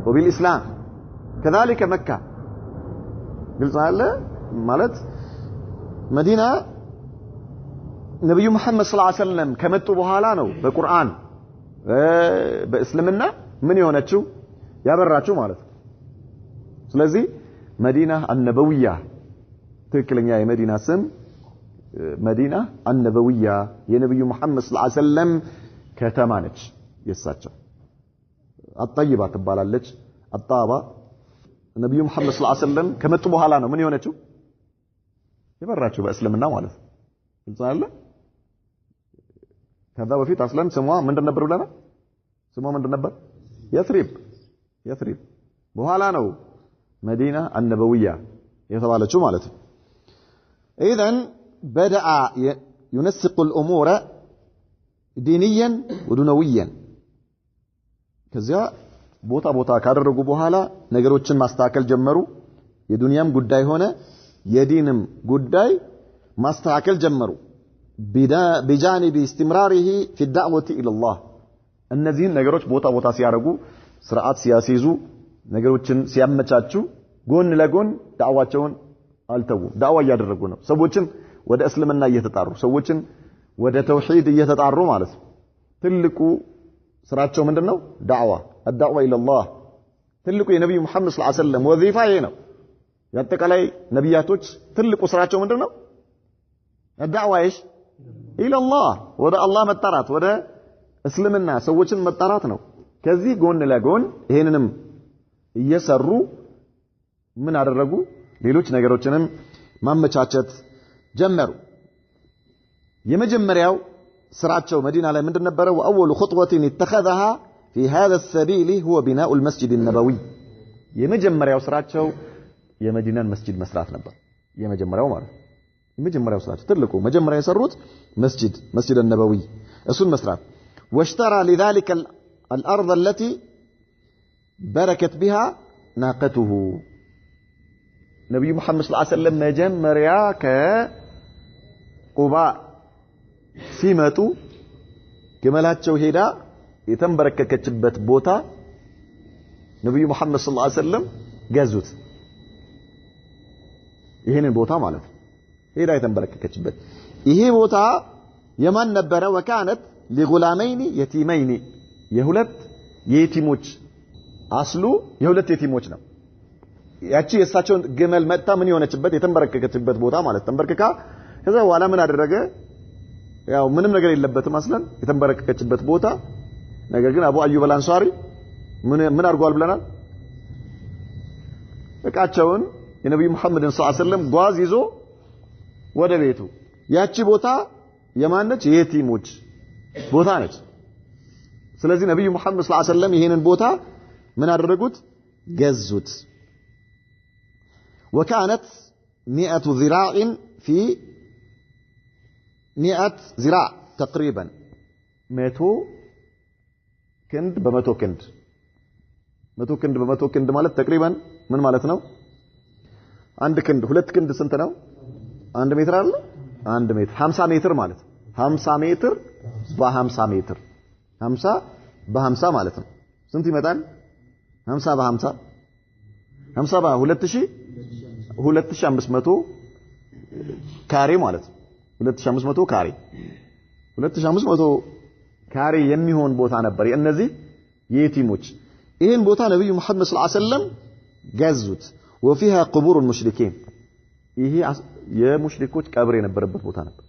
وبالإسلام كذلك مكة بالظاهر مالت مدينة نبي محمد صلى الله عليه وسلم كمتوا بحالا ነው በቁርአን በእስልምና ምን የሆነችው ያበራችው ማለት ስለዚህ መዲና አነበውያ ትክክለኛ የመዲና ስም መዲና አነበውያ የነብዩ መሐመድ ሰለላሁ ዐለይሂ ወሰለም ከተማ ነች የሳቸው አጣይባ ትባላለች አጣባ ነብዩ መሐመድ ሰለላሁ ዐለይሂ ወሰለም ከመጡ በኋላ ነው ምን የሆነችው የበራችው በእስልምና ማለት ነው እንጻለ ከዛ በፊት አስለም ስሟ ምንድን ነበር ብለና ስሟ ምንድን ነበር የትሪብ በኋላ ነው مدينة النبوية يتبالتشو مالته إذن بدأ ينسق الأمور دينيا ودنويا كذا بوتا كادرقوا بوهالا نقروتشن ماستاكل جمرو يدنيام قداي هنا يدينم قداي ماستاكل جمرو بجانب استمراره في الدعوة إلى الله النزين نقروتش بوتا سيارقوا سرعات سياسيزو ነገሮችን ሲያመቻቹ ጎን ለጎን ዳዕዋቸውን አልተውም ዳዕዋ ያደረጉ ነው ሰዎችን ወደ እስልምና እየተጣሩ ሰዎችን ወደ ተውሂድ እየተጣሩ ማለት ነው ትልቁ ስራቸው ምንድነው ዳዕዋ الدعوه الى الله ትልቁ የነብዩ መሐመድ ሰለላሁ ዐለይሂ ወሰለም ወዚፋ ይሄ ነው ያጠቃላይ ነብያቶች ትልቁ ስራቸው ምንድነው الدعوه ايش الى الله ወደ አላህ መጣራት ወደ እስልምና ሰዎችን መጣራት ነው ከዚህ ጎን ለጎን ይሄንንም እየሰሩ ምን አደረጉ ሌሎች ነገሮችንም ማመቻቸት ጀመሩ የመጀመሪያው ስራቸው መዲና ላይ ምንድን ነበር واول خطوه اتخذها في هذا السبيل هو بناء المسجد النبوي የመጀመሪያው ስራቸው የመዲናን መስጂድ መስራት ነበር የመጀመሪያው ማለት የመጀመሪያው ስራቸው ትልቁ መጀመሪያ የሰሩት መስጂድ النبوي እሱን መስራት واشترى لذلك الارض التي بركت بها ناقته نبي محمد صلى الله عليه وسلم مجمريا كقباء ሲመጡ ግመላቸው ሄዳ የተንበረከከችበት ቦታ ነብዩ መሐመድ ሰለላሁ ዐለይሂ ወሰለም ገዙት ይሄንን ቦታ ማለት ሄዳ የተንበረከከችበት ይሄ ቦታ የማን ነበረ وكانت لغلامين يتيمين የሁለት የቲሞች አስሉ የሁለት የቲሞች ነው ያቺ የሳቸውን ግመል መጣ ምን የሆነችበት የተንበረከከችበት ቦታ ማለት ተንበረከካ ከዛ በኋላ ምን አደረገ ያው ምንም ነገር የለበትም አስለን የተንበረከከችበት ቦታ ነገር ግን አቡ አዩብ አልአንሳሪ ምን አድርጓል ብለናል እቃቸውን የነብዩ መሐመድን ሰለላሁ ዐለይሂ ወሰለም ጓዝ ይዞ ወደ ቤቱ ያቺ ቦታ የማነች የቲሞች ቦታ ነች ስለዚህ ነብዩ መሐመድ ሰለላሁ ዐለይሂ ወሰለም ይሄንን ቦታ من አደረጉት ገዙት وكانت 100 ذراع في 100 ذراع تقريبا 100 كند ب100 كند 100 كند ب100 كند ማለት تقريبا ምን ማለት ነው አንድ ክንድ ሁለት ክንድ ስንት ነው 1 ሜትር አይደል 1 ሜትር 50 ሜትር ማለት 50 ሜትር በ50 ሜትር 50 በ50 ማለት ነው ስንት ይመጣል 50 በ50 50 በ2500 ካሬ ማለት 2500 ካሬ 2500 ካሬ የሚሆን ቦታ ነበር የእነዚህ የቲሞች ይሄን ቦታ ነብዩ መሐመድ ሰለላሁ ዐለይሂ ወሰለም ገዙት وفيها قبور المشركين ይሄ የሙሽሪኮች ቀብር የነበረበት ቦታ ነበር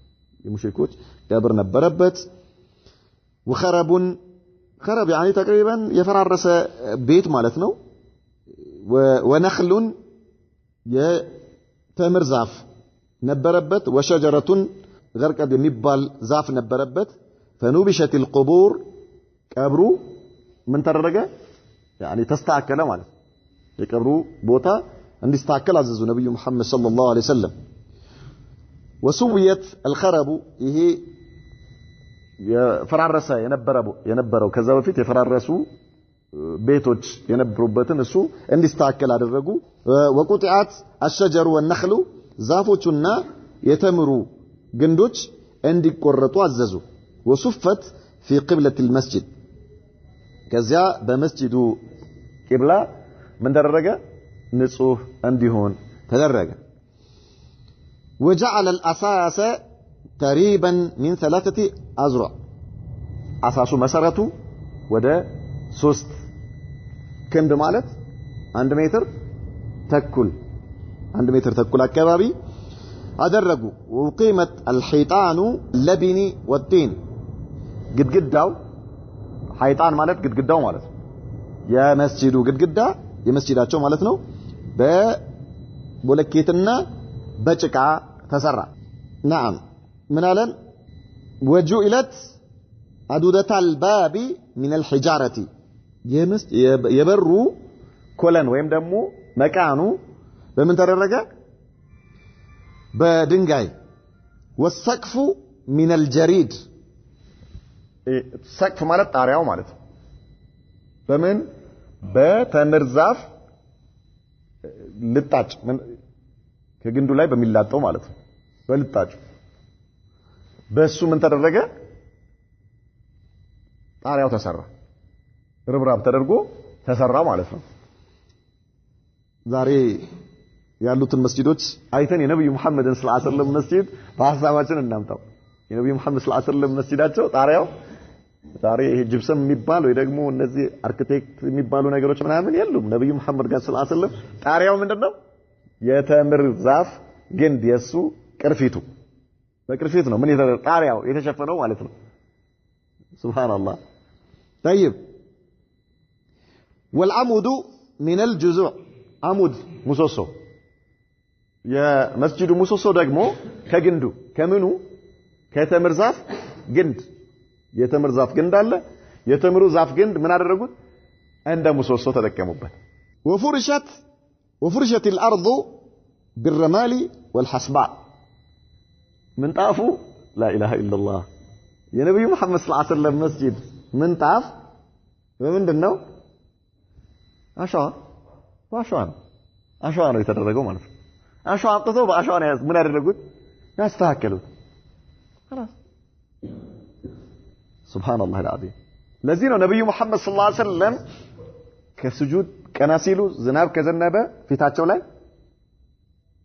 የሙሽሪኮች ቀብር ነበረበት خرب يعني تقريبا የፈራረሰ ቤት ማለት ነው ونخل የተምር ዛፍ ነበረበት وشجرة غرقد የሚባል ዛፍ ነበረበት فنبشت القبور ቀብሩ ምን ተደረገ يعني ተስተካከለ ማለት የቀብሩ ቦታ እንዲስተካከል አዘዙ ነብዩ መሐመድ ሰለላሁ ዐለይሂ ወሰለም وسويت الخرب ይሄ የፈራረሰ የነበረው ከዛ በፊት የፈራረሱ ቤቶች የነበሩበትን እሱ እንዲስተካከል አደረጉ وقطعت الشجر والنخل ዛፎቹና የተምሩ ግንዶች እንዲቆረጡ አዘዙ وصفت في قبلة المسجد ከዚያ በመስጂዱ ቂብላ ምን ተደረገ ንጹህ እንዲሆን ተደረገ وجعل الأساس قريبا من 3 أذرع أساسو መሰረቱ ወደ 3 ክንድ ማለት 1 ሜትር ተኩል 1 ሜትር ተኩል አካባቢ አደረጉ وقيمت الحيطان اللبن والطين ግድግዳው حيطان ማለት ግድግዳው ማለት የመስጂዱ ግድግዳ የመስጂዳቸው ማለት ነው በቦለኬትና በጭቃ ተሰራ نعم من አለን وجعلت عدودة الباب من الحجارة የበሩ ኮለን ወይም ደግሞ መቃኑ በምን ተደረገ በድንጋይ والسقف من الجريد سقف ማለት ጣሪያው ማለት በምን በተምር ዛፍ ልጣጭ ከግንዱ ላይ በሚላጠው ማለት ነው በልጣጭ በሱ ምን ተደረገ ጣሪያው ተሰራ ርብራብ ተደርጎ ተሰራ ማለት ነው ዛሬ ያሉትን መስጂዶች አይተን የነብዩ መሐመድን ሰለላሁ ዐለይሂ ወሰለም መስጂድ በሐሳባችን እናምጣው የነብዩ መሐመድ ሰለላሁ ዐለይሂ ወሰለም መስጂዳቸው ጣሪያው ዛሬ ይሄ ጅብሰም የሚባል ወይ ደግሞ እነዚህ አርኪቴክት የሚባሉ ነገሮች ምናምን የሉም ነብዩ መሐመድ ጋር ሰለላሁ ዐለይሂ ወሰለም ጣሪያው ምንድነው የተምር ዛፍ ግንድ የሱ ቅርፊቱ በቅርፊት ነው ምን የተደረገ ጣሪያው የተሸፈነው ማለት ነው ሱብሃንአላህ طيب والعمود من الجذوع عمود ምሰሶ የመስጂዱ ምሰሶ ደግሞ ከግንዱ ከምኑ ከተምር ዛፍ ግንድ የተምር ዛፍ ግንድ አለ የተምሩ ዛፍ ግንድ ምን አደረጉት እንደ ምሰሶ ተጠቀሙበት وفرشت الارض بالرمال والحصباء ምንጣፉ لا اله الا الله የነብዩ መሐመድ ሰለላሁ ዐለይሂ ወሰለም መስጂድ ምንጣፍ በምንድነው አሸዋ ነው የተደረገው ማለት ነው አሸዋ አጥተው በአሸዋ ነው ምን ያደረጉት ያስተካከሉት خلاص سبحان الله العظيم ለዚህ ነው ነብዩ መሐመድ ሰለላሁ ዐለይሂ ወሰለም ከስጁድ ቀና ሲሉ ዝናብ ከዘነበ ፊታቸው ላይ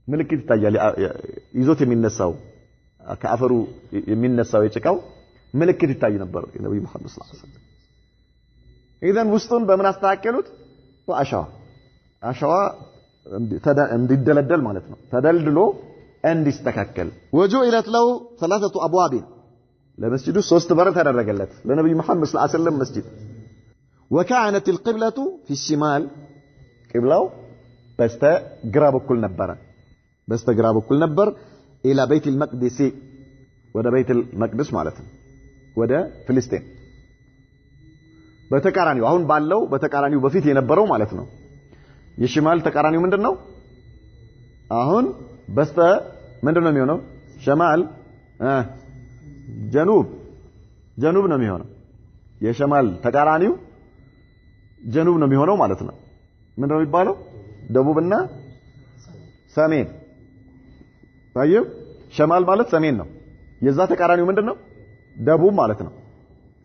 ምልክት ይታያል ይዞት የሚነሳው ከአፈሩ የሚነሳው የጭቃው ምልክት ይታይ ነበር የነብዩ መሐመድ ሰለላሁ ዐለይሂ ወሰለም ኢዘን ውስጡን በምን አስተካከሉት አሸዋ እንዲደለደል ማለት ነው ተደልድሎ እንዲስተካከል وجعلت له 3 أبواب ለመስጂዱ 3 በር ተደረገለት ለነብዩ መሐመድ ሰለላሁ ዐለይሂ ወሰለም መስጂድ وكانت القبلة في الشمال قبلة በስተግራ በኩል ነበር الى بيت المقدس ወደ ቤት المقدس ማለት ነው ወደ ፍልስጤም በተቃራኒው አሁን ባለው በተቃራኒው በፊት የነበረው ማለት ነው የሽማል ተቃራኒው ምንድነው አሁን በስተ ምንድነው የሚሆነው ሸማል ጀኑብ ነው የሚሆነው የሸማል ተቃራኒው ጀኑብ ነው የሚሆነው ማለት ነው ምንድነው የሚባለው ደቡብና ሰሜን ታየው ሸማል ማለት ሰሜን ነው የዛ ተቃራኒው ምንድነው ደቡብ ማለት ነው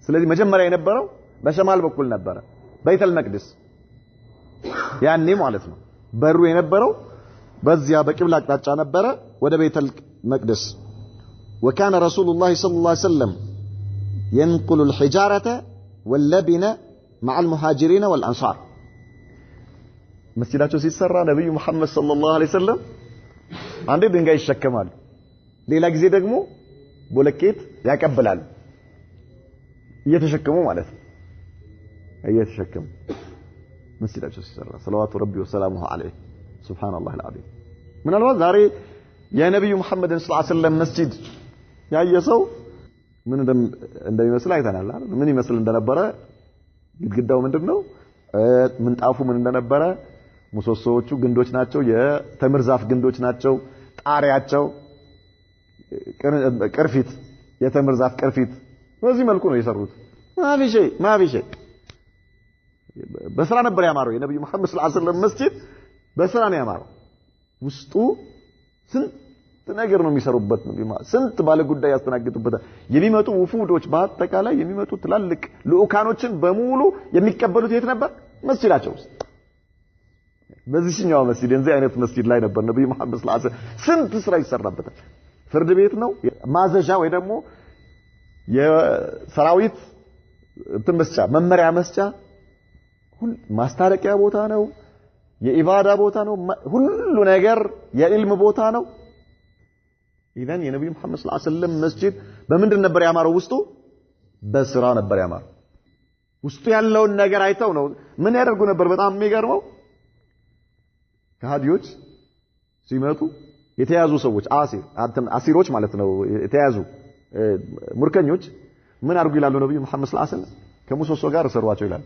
ስለዚህ መጀመሪያ የነበረው በሸማል በኩል ነበረ በይተል መቅደስ ያኔ ማለት ነው በሩ የነበረው በዚያ በቂብላ አቅጣጫ ነበረ ወደ ቤተል መቅደስ وكان رسول الله صلى الله عليه وسلم ينقل الحجارة واللبن مع المهاجرين والأنصار መስጂዳቸው ሲሰራ ነብዩ መሐመድ ሰለላሁ ዐለይሂ ወሰለም አንዴ ድንጋይ ይሸከማሉ ሌላ ጊዜ ደግሞ ቦለኬት ያቀብላሉ እየተሸከሙ ማለት ነው እየተሸከሙ መስጂዳቸው ሲሰራ ሰለዋቱ ረቢ ወሰላሙሁ ዐለይሂ ሱብሃንአላህ አልዓዚም ምናልባት ዛሬ የነብዩ መሐመድ ሰለላሁ ዐለይሂ ወሰለም መስጂድ ያየሰው ምን እንደሚመስል አይተናል አይደል ምን ይመስል እንደነበረ ግድግዳው ምንድነው ምንጣፉ ምን እንደነበረ ሙሶሶዎቹ ግንዶች ናቸው የተምር ዛፍ ግንዶች ናቸው ጣሪያቸው ቅርፊት የተምር ዛፍ ቅርፊት በዚህ መልኩ ነው የሰሩት ማፊ ሸይ በስራ ነበር ያማረው የነብዩ መሐመድ ሰለላሁ ዐለይሂ ወሰለም መስጂድ በስራ ነው ያማረው ውስጡ ስንት ነገር ነው የሚሰሩበት ነው ስንት ባለ ጉዳይ ያስተናግዱበት የሚመጡ ውፉዶች በአጠቃላይ የሚመጡ ትላልቅ ልኡካኖችን በሙሉ የሚቀበሉት የት ነበር መስጂዳቸው ውስጥ በዚህኛው መስጂድ እንዚህ አይነት መስጂድ ላይ ነበር ነብዩ መሐመድ ሰለላሁ ዐለይሂ ወሰለም ስንት ስራ ይሰራበታል ፍርድ ቤት ነው ማዘዣ ወይ ደግሞ የሰራዊት እንትን መስጫ መመሪያ መስጫ ማስታረቂያ ቦታ ነው የኢባዳ ቦታ ነው ሁሉ ነገር የኢልም ቦታ ነው ኢዘን የነብዩ መሐመድ ሰለላሁ ዐለይሂ ወሰለም መስጂድ በምንድን ነበር ያማረው ውስጡ በስራ ነበር ያማረው ውስጡ ያለውን ነገር አይተው ነው ምን ያደርጉ ነበር በጣም የሚገርመው ከሃዲዎች ሲመጡ የተያዙ ሰዎች አሲሮች ማለት ነው የተያዙ ሙርከኞች ምን አድርጉ ይላሉ ነብዩ መሐመድ ሰለላሁ ዐለይሂ ወሰለም ከሙሶሶ ጋር ሰሯቸው ይላል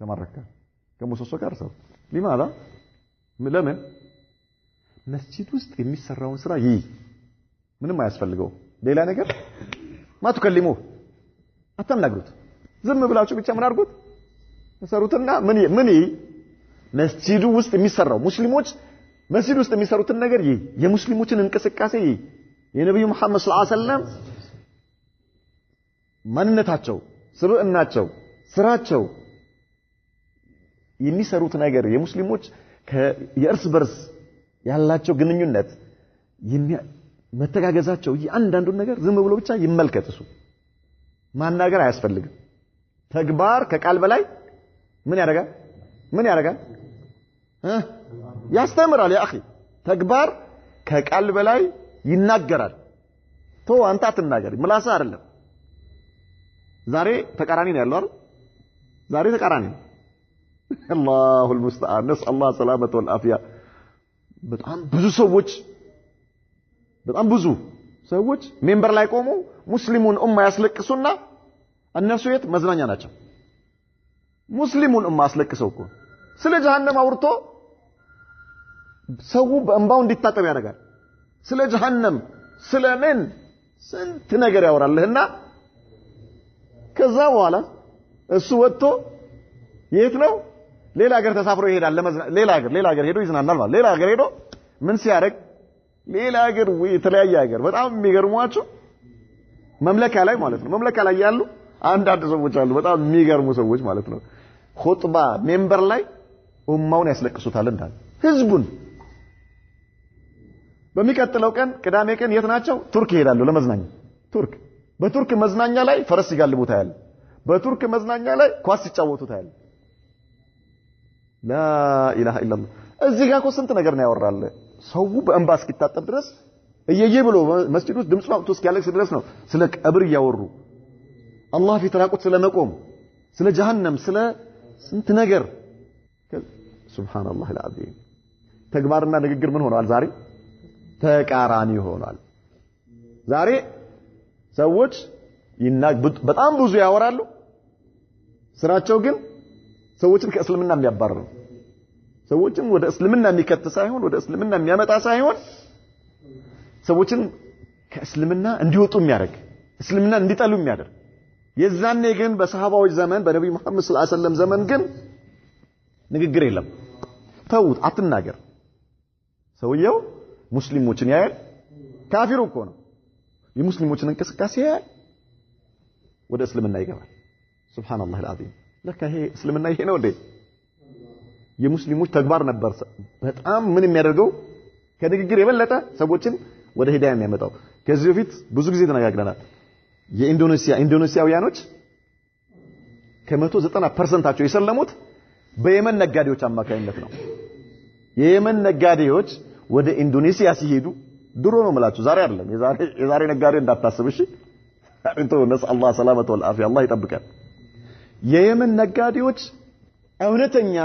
ተማረከ ከሙሶሶ ጋር ሰሩ لماذا ለምን መስጂድ ውስጥ የሚሰራውን ስራ ምንም አያስፈልገው ሌላ ነገር ማትከልሙ አታናግሩት ዝም ብላችሁ ብቻ ምን አድርጉት ተሰሩትና ምን መስጂዱ ውስጥ የሚሰራው ሙስሊሞች መስጂድ ውስጥ የሚሰሩትን ነገር የሙስሊሞችን እንቅስቃሴ የነብዩ መሐመድ ሰለላሁ ዐለይሂ ወሰለም ማንነታቸው ስብዕናቸው ስራቸው የሚሰሩት ነገር የሙስሊሞች የእርስ በርስ ያላቸው ግንኙነት መተጋገዛቸው አንዳንዱ ነገር ዝም ብሎ ብቻ ይመልከትሱ ማናገር አያስፈልግም ተግባር ከቃል በላይ ምን ያደርጋል ያስተምራል ያ اخي ተግባር ከቃል በላይ ይናገራል አንተ አትናገር ምላሳ አይደለም ዛሬ ተቃራኒ ነው ያለው አይደል ዛሬ ተቃራኒ ነው الله المستعان نسأل الله سلامة والعافية በጣም ብዙ ሰዎች ሜምበር ላይ ቆሙ ሙስሊሙን ኡማ ያስለቅሱና እነሱ የት መዝናኛ ናቸው ሙስሊሙን ኡማ ያስለቅሰው እኮ ስለ ጀሃነም አውርቶ ሰው በእንባው እንዲታጠብ ያደርጋል ስለ ጀሃነም ስለ ምን ስንት ነገር ያወራልህና ከዛ በኋላ እሱ ወጥቶ የት ነው ሌላ ሀገር ተሳፍሮ ይሄዳል ሌላ ሀገር ሄዶ ይዝናናል ማለት ሌላ ሀገር ሄዶ ምን ሲያደርግ ሌላ ሀገር የተለያየ ሀገር በጣም የሚገርሟቸው መምለካ ላይ ማለት ነው መምለካ ላይ ያሉ አንዳንድ ሰዎች አሉ በጣም የሚገርሙ ሰዎች ማለት ነው ኹጥባ ሜምበር ላይ ኡማውን ያስለቅሱታል እንዳል ህዝቡን በሚቀጥለው ቀን ቅዳሜ ቀን የት ናቸው ቱርክ ይሄዳሉ ለመዝናኛ በቱርክ መዝናኛ ላይ ፈረስ ይጋልቡ ታያል በቱርክ መዝናኛ ላይ ኳስ ሲጫወቱ ታያል لا اله الا الله እዚህ ጋር እኮ ስንት ነገር ነው ያወራል ሰው በእንባ እስኪታጠብ ድረስ እየየ ብሎ መስጂድ ውስጥ ድምጽ አውጥቶ እስኪያለቅስ ድረስ ነው ስለ ቀብር ያወሩ አላህ ፊት ራቁት ስለመቆም ስለ ጀሃነም ስለ ስንት ነገር ሱብሃንአላህ العظيم ተግባርና ንግግር ምን ሆኗል ዛሬ ተቃራኒ ሆኗል ዛሬ ሰዎች በጣም ብዙ ያወራሉ ስራቸው ግን ሰዎችን ከእስልምና የሚያባርሩ ሰዎችን ወደ እስልምና የሚከት ሳይሆን ወደ እስልምና የሚያመጣ ሳይሆን ሰዎችን ከእስልምና እንዲወጡ የሚያደርግ እስልምና እንዲጠሉ የሚያደርግ የዛኔ ግን በሰሃባዎች ዘመን በነብዩ መሐመድ ሰለላሁ ዐለይሂ ወሰለም ዘመን ግን ንግግር የለም ተውት አትናገር ሰውየው ሙስሊሞችን ያያል ካፊሩ እኮ ነው የሙስሊሞችን እንቅስቃሴ ያያል ወደ እስልምና ይገባል ሱብሃንአላህ አልዓዚም ለካ ይሄ እስልምና ይሄ ነው እንዴ የሙስሊሞች ተግባር ነበር በጣም ምን የሚያደርገው ከንግግር የበለጠ ሰዎችን ወደ ሂዳያ የሚያመጣው ከዚህ በፊት ብዙ ጊዜ ተነጋግረናል ኢንዶኔሲያውያኖች ከ190% የሰለሙት በየመን ነጋዴዎች አማካይነት ነው የየመን ነጋዴዎች ወደ ኢንዶኔሲያ ሲሄዱ ድሮ ነው ማለት ዛሬ አይደለም የዛሬ ነጋዴ እንዳታስብ እሺ እንቶ ነስአላህ ሰላመተ ወልአፊያ አላህ ይጠብቀን የየመን ነጋዴዎች እውነተኛ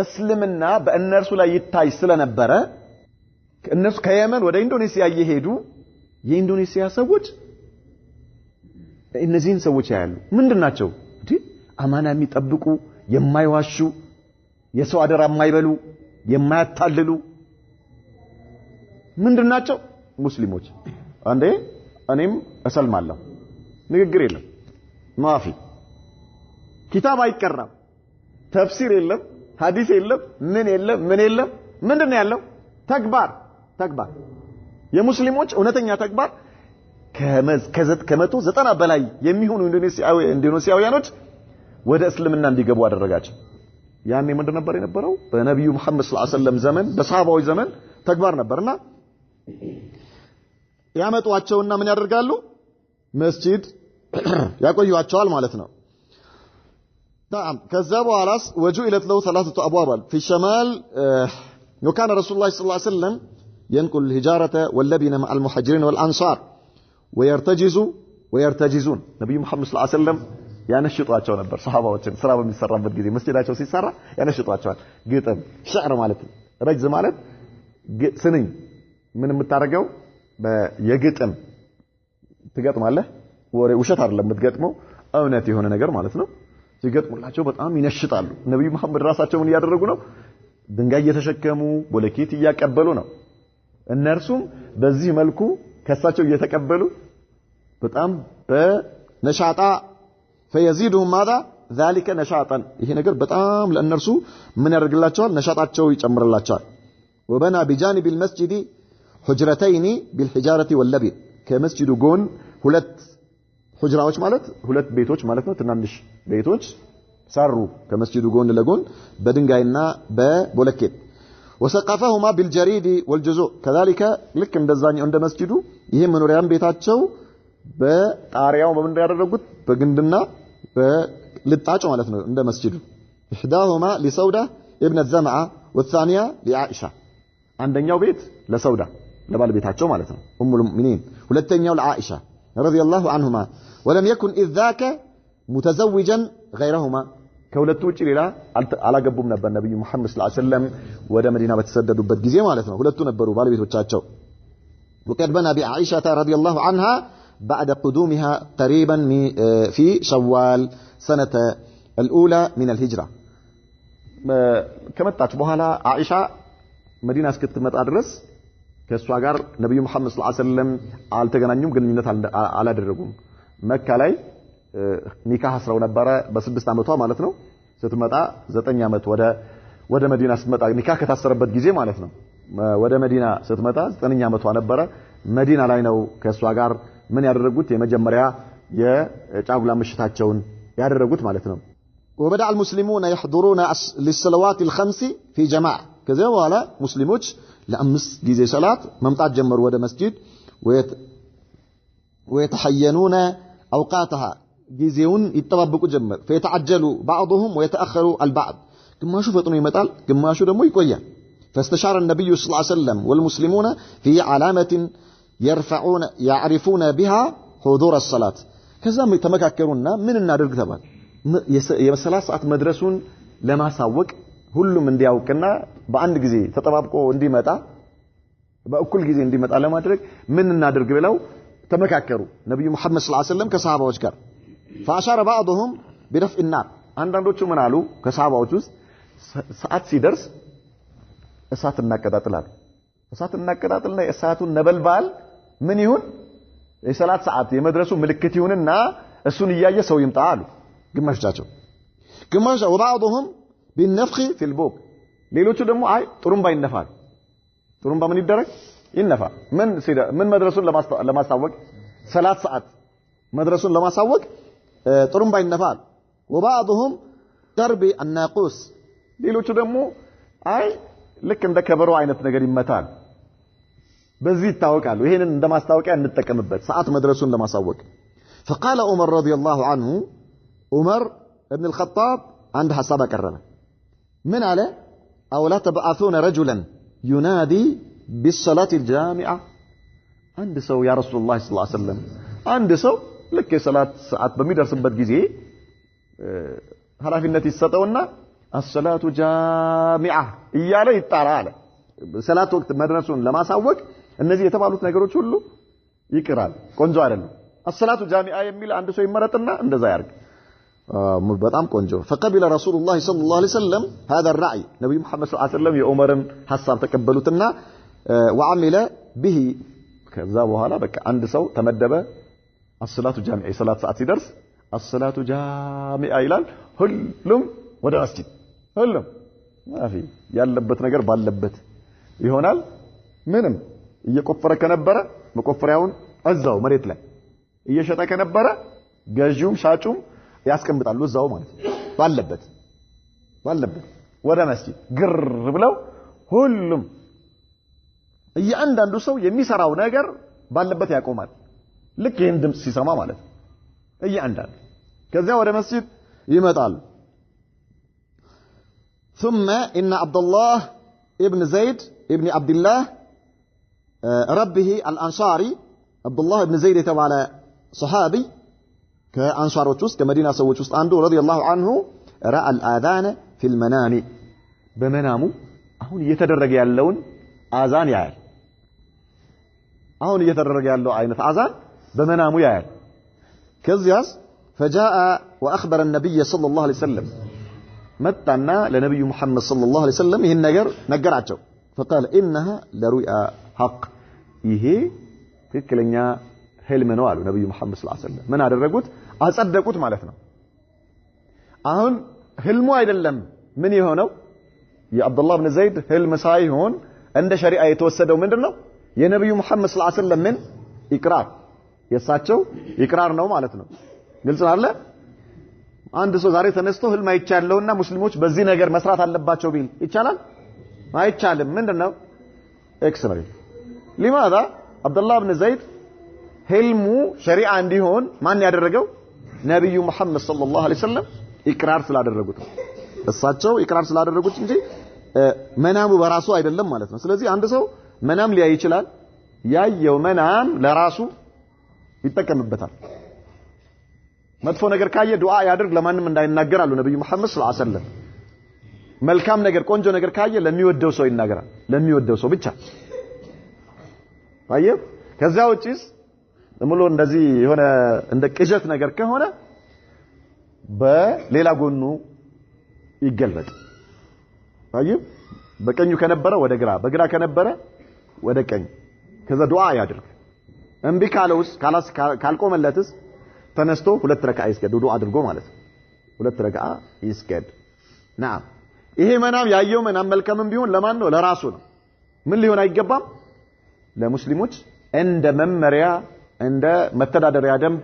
እስልምና በእነርሱ ላይ ይታይ ስለነበረ እነሱ ከየመን ወደ ኢንዶኔሲያ እየሄዱ የኢንዶኔሲያ ሰዎች እነዚህን ሰዎች ያያሉ ምንድናቸው እንዴ አማና የሚጠብቁ የማይዋሹ የሰው አደራ የማይበሉ የማያታልሉ ምንድናቸው ሙስሊሞች አንዴ እኔም እሰልማለሁ ንግግር የለም ማፊ ኪታብ አይቀራም ተፍሲር የለም ሐዲስ የለም ምን የለም ምንድነው ያለው ተግባር የሙስሊሞች እውነተኛ ተግባር ከ190 በላይ የሚሆኑ ኢንዶኔሲያውያኖች ወደ እስልምና እንዲገቡ አደረጋቸው ያኔ ምንድን ነበር የነበረው በነብዩ መሐመድ ሰለላሁ ዐለይሂ ወሰለም ዘመን በሰሃባዎች ዘመን ተግባር ነበርና ያመጧቸውና ምን ያደርጋሉ መስጂድ ያቆዩዋቸዋል ማለት ነው نعم كذا بوالاس وجعلت له 3 أبواب في الشمال وكان رسول الله صلى الله عليه وسلم ينقل الهجارة واللبن مع المهاجرين والأنصار ويرتجزون نبي محمد صلى الله عليه وسلم ያነሽጧቸው ነበር ሱሐባዎችን ስራ በሚሰራበት ጊዜ መስጂዳቸው ሲሰራ ያነሽጧቸዋል ግጥም ሸዕር ማለት ረጅዝ ማለት ስንኝ ምን የምታረጋው የግጥም ትገጥማለህ ወሬ ውሸት አይደለም የምትገጥመው እውነት የሆነ ነገር ማለት ነው ሲገጥሙላቸው በጣም ይነሽጣሉ ነብዩ መሐመድ ራሳቸው ምን ያደረጉ ነው ድንጋይ እየተሸከሙ ቦለኬት እያቀበሉ ነው እነርሱም በዚህ መልኩ ከሳቸው እየተቀበሉ በጣም በነሻጣ فيزيدهم ماذا ذلك نشاطا ይሄ ነገር በጣም ለእነርሱ ምን ያደርግላቸዋል ነሻጣቸው ይጨምርላቸዋል وبنى بجانب المسجد حجرتين بالحجارة واللبن ከመስጂዱ ጎን ሁለት ሁጅራዎች ማለት ሁለት ቤቶች ማለት ነው ትናንሽ ቤቶች ሰሩ ከመስጂዱ ጎን ለጎን በድንጋይና በቦለኬት وسقفهما بالجريد والجزوء كذلك ልክ እንደዛኛው እንደ መስጂዱ ይሄ መኖሪያም ቤታቸው በጣሪያው በምን ያደረጉት በግንድና በልጣጭ ማለት ነው እንደ መስጂዱ احداهما لسودة ابن الزمعة والثانية لعائشة አንደኛው ቤት ለሰውዳ ለባለቤታቸው ማለት ነው ኡሙ المؤمنين ሁለተኛው ለዓኢሻ رضي الله عنهما ولم يكن إذ ذاك متزوجا غيرهما ከሁለቱ ውጪ ሌላ አላገቡም ነበር ነብዩ መሐመድ ሰለላሁ ዐለይሂ ወሰለም ወደ መዲና በተሰደዱበት ጊዜ ማለት ነው ሁለቱ ነበሩ ባለቤቶቻቸው وقد بنى بعائشة رضي الله عنها بعد قدومها قريبا في شوال سنة الأولى من الهجرة ከመጣች በኋላ ዓኢሻ መዲና እስክትመጣ ድረስ ከሷ ጋር ነብዩ መሐመድ ሰለላሁ ዐለይሂ ወሰለም አልተገናኙም ግንኙነት አላደረጉም መካ ላይ ኒካህ አስረው ነበረ በ6 አመቷ ማለት ነው ስትመጣ 9 አመት ወደ መዲና ስትመጣ ኒካህ ከታሰረበት ጊዜ ማለት ነው ወደ መዲና ስትመጣ 9ኛ አመቷ ነበረ መዲና ላይ ነው ከሷ ጋር ምን ያደረጉት የመጀመሪያ የጫጉላ ምሽታቸውን ያደረጉት ማለት ነው وبدأ المسلمون يحضرون للصلوات الخمس في جماعة كذا ولا مسلموች ለአምስ ጊዜ ሰላት መምጣት ጀመሩ ወደ መስጂድ ويتحينون أوقاتها ጊዜውን ይተባበቁ ጀመር فيتعجلوا بعضهم ويتأخر البعض ግማሹ ፈጥኖ ይመጣል ግማሹ ደግሞ ይቆያል فاستشار النبي صلى الله عليه وسلم والمسلمون في علامة يعرفون بها حضور الصلاة ከዛም ተመካከሩና ምን እናደርግ ተባለ የሰላት ሰዓት መድረሱን ለማሳወቅ ሁሉም እንዲያውቅና በአንድ ጊዜ ተጠባብቆ እንዲመጣ በእኩል ጊዜ እንዲመጣ ለማድረግ ምን እናደርግ ብለው ተመካከሩ ነብዩ መሐመድ ሰለላሁ ዐለይሂ ወሰለም ከሰሃባዎች ጋር فاشار بعضهم برفع النار አንዳንዶቹ ምን አሉ ከሰሃባዎች ውስጥ ሰዓት ሲደርስ እሳት እናቀጣጥላል እሳት እናቀጣጥልና የእሳቱን ነበልባል ምን ይሁን የሰላት ሰዓት የመድረሱ ምልክት ይሁንና እሱን ያያየ ሰው ይምጣ አሉ ግማሾቻቸው ግማሽ ወባዕضهم بالنفخ في البوق ሌሎቹ ደግሞ አይ ጥሩምባ ይነፋል ጥሩምባ ምን ይደረግ ይነፋ ምን መድረሱን ለማሳወቅ ሰላት ሰዓት መድረሱን ለማሳወቅ ጥሩምባ ይነፋል وبعضهم ضرب الناقوس ሌሎቹ ደግሞ አይ ልክ እንደ ከበሮ አይነት ነገር ይመታል በዚህ ይታወቃሉ ይሄንን እንደማስታወቂያ እንጠቀምበት ሰዓት መድረሱን ለማሳወቅ فقال عمر رضي الله عنه عمر ابن الخطاب عند حساب قرر من على او لا تبعثون رجلا ينادي بالصلاه الجامعه عند سو يا رسول الله صلى الله عليه وسلم عند سو لك صلاه ساعات በሚደርስበት ጊዜ ኃላፊነት ይሰጠውና الصلاه جامعه እያለ ይጣራ አለ ሰላት ወቅት መድረሱን ለማሳወቅ እነዚህ የተባሉት ነገሮች ሁሉ ይቅራል ቆንጆ አይደለም الصلاه جامعه የሚል አንድ ሰው ይመረጥና እንደዛ ያርግ በጣም ቆንጆ فقبل رسول الله صلى الله عليه وسلم هذا الرأي نبي محمد صلى الله عليه وسلم የዑመርን ሐሳብ ተቀበሉትና وعمل به ከዛ በኋላ በቃ አንድ ሰው ተመደበ الصلاه جامعه ሰላት ሰዓት ሲደርስ الصلاه جامعه ይላል ሁሉም ወደ መስጂድ ሁሉም ማፊ ያለበት ነገር ባለበት ይሆናል ምንም እየቆፈረ ከነበረ መቆፈሪያውን እዛው መሬት ላይ እየሸጠ ከነበረ ገዢውም ሻጩም ያስቀምጣሉ እዛው ማለት ባለበት ወደ መስጂድ ግር ብለው ሁሉም እያንዳንዱ ሰው የሚሰራው ነገር ባለበት ያቆማል ልክ ይሄን ድምጽ ሲሰማ ማለት እያንዳንዱ ከዛ ወደ መስጂድ ይመጣል ثم ان عبد الله ابن زيد ابن عبد الله ربه الانصاري عبد الله ابن زيد የተባለ صحابي ከአንሷሮች ውስጥ ከመዲና ሰዎች ውስጥ አንዱ ረዲየላሁ ዐንሁ راى الاذان في المنام በመናሙ አሁን እየተደረገ ያለውን አዛን ያያል አሁን እየተደረገ ያለው አይነት አዛን በመናሙ ያያል ከዚያስ فجاء واخبر النبي صلى الله عليه وسلم መጣና ለነብዩ መሐመድ ሰለላሁ ዐለይሂ ወሰለም ይሄን ነገር ነገራቸው فقال انها لرؤيا حق ይሄ ትክክለኛ ህልም ነው አሉ ነብዩ መሐመድ ሰለላሁ ዐለይሂ ወሰለም ምን አደረጉት አጸደቁት ማለት ነው አሁን ህልሙ አይደለም ምን የሆነው የአብዱላህ ኢብኑ ዘይድ ህልም ሳይሆን እንደ ሸሪዓ የተወሰደው ምንድነው የነብዩ መሐመድ ሰለላሁ ዐለይሂ ወሰለም ምን ኢቅራር የሳቸው ኢቅራር ነው ማለት ነው ግልጽ አይደለ አንድ ሰው ዛሬ ተነስቶ ህልም አይቻለውና ሙስሊሞች በዚህ ነገር መስራት አለባቸው ቢል ይቻላል አይቻልም ምንድነው ኤክስመሪ لماذا አብዱላህ ኢብኑ ዘይድ ህልሙ ሸሪዓ እንዲሆን ማን ያደረገው ነብዩ መሐመድ ሰለላሁ ዐለይሂ ወሰለም ኢቅራር ስላደረጉት እሳቸው ኢቅራር ስላደረጉት እንጂ መናሙ በራሱ አይደለም ማለት ነው ስለዚህ አንድ ሰው መናም ሊያይ ይችላል ያየው መናም ለራሱ ይተከምበታል መጥፎ ነገር ካየ ዱዓ ያድርግ ለማንም እንዳይናገር አሉ ነብዩ መሐመድ ሰለላሁ ዐለይሂ ወሰለም መልካም ነገር ቆንጆ ነገር ካየ ለሚወደው ሰው ይናገራል ለሚወደው ሰው ብቻ አየህ ከዛ ውጪስ ሙሉ እንደዚህ የሆነ እንደ ቅዠት ነገር ከሆነ በሌላ ጎኑ ይገልበጥ አየህ በቀኙ ከነበረ ወደ ግራ በግራ ከነበረ ወደ ቀኝ ከዛ ዱዓ ያድርግ እንቢ ካለውስ ካልቆመለትስ ተነስቶ ሁለት ረካዓ ይስገድ ዱዓ አድርጎ ማለት ሁለት ረካዓ ይስገድ نعم ይሄ መናም ያየው መናም መልካምም ቢሆን ለማን ነው ለራሱ ነው ምን ሊሆን አይገባም ለሙስሊሞች እንደ መመሪያ እንደ መተዳደሪያ ደንብ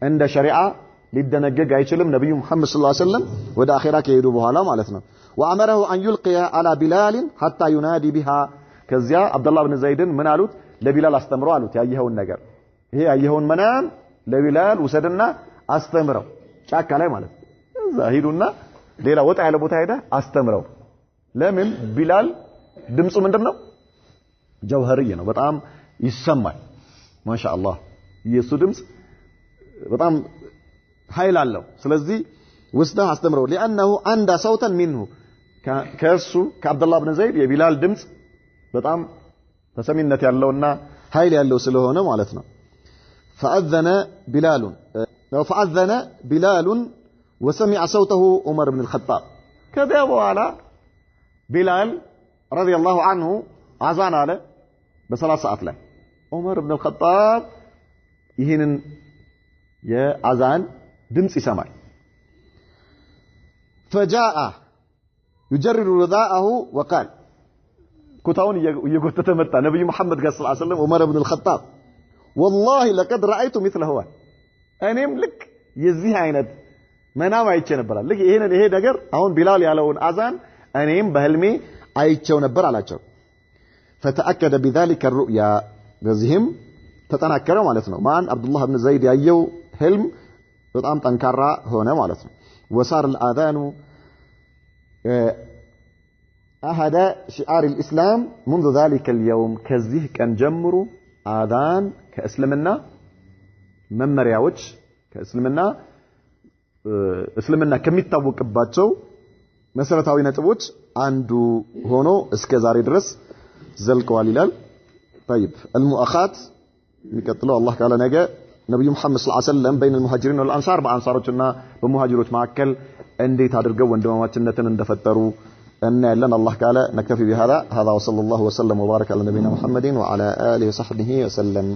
እንደ ሸሪዓ ሊደነገግ አይችልም ነብዩ መሐመድ ሰለላሁ ዐለይሂ ወሰለም ወደ አኺራ ከሄዱ በኋላ ማለት ነው وامره ان يلقي على بلال حتى ينادي بها ከዚያ አብዱላህ ኢብኑ ዘይድን ምን አሉት ለቢላል አስተምረው አሉት ያየኸውን ነገር ይሄ ያየኸውን መናም ለቢላል ወሰደና አስተምረው ጫካ ላይ ማለት እዛ ሄዱና ሌላ ወጣ ያለ ቦታ ሄደ አስተምረው ለምን ቢላል ድምጹ ምንድነው ጀውሃሪይ ነው በጣም ይሰማል ማሻአላህ የሱ ድምጽ በጣም ኃይል አለው ስለዚህ ወስደህ አስተምረው لانه عند صوتا منه ከሱ ከአብዱላህ ኢብኑ ዘይድ የቢላል ድምጽ በጣም ተሰሚነት ያለውና ኃይል ያለው ስለሆነ ማለት ነው فأذن بلال وسمع صوته عمر بن الخطاب كذا وعلى بلال ረዲየላሁ ዐንሁ አዛን አለ በሰላት ሰዓት ላይ ዑመር ኢብኑ አልኸጣብ ይህንን የአዛን ድምጽ ይሰማል فجاء يجرر رداءه وقال ኩታውን እየጎተተ መጣ ነብዩ መሐመድ ጋር ሰለላሁ ዐለይሂ ወሰለም ዑመር ኢብኑ አልኸጣብ والله لقد رايت مثله እኔም ልክ የዚህ አይነት መናም አይቼ ነበር ልክ ይሄ ነገር አሁን ቢላል ያለውን አዛን እኔም በህልሜ አይቼው ነበር አላቸው فتأكد بذلك الرؤيا በዚህም ተጠናከረ ማለት ነው ማን አብዱላህ ኢብኑ ዘይድ ያየው ህልም በጣም ጠንካራ ሆነ ማለት ነው وصار الآذان أحد شعار الإسلام منذ ذلك اليوم كذه كان جمرو آذان كإسلامنا ممرياوች ከእስልምና ከሚታወቅባቸው መሰረታዊ ነጥቦች አንዱ ሆኖ እስከ ዛሬ ድረስ ዘልቀዋል ይላል طيب المؤاخات የሚቀጥለው አላህ ካለ ነገ ነብዩ መሐመድ ሰለላሁ ዐለይሂ ወሰለም بين المهاجرين والانصار በአንሳሮችና በሙሃጅሮች መካከል እንዴት አድርገው ወንድማማችነትን እንደፈጠሩ እናያለን አላህ ካለ نكتفي بهذا وصلى الله وسلم وبارك على نبينا محمد وعلى اله وصحبه وسلم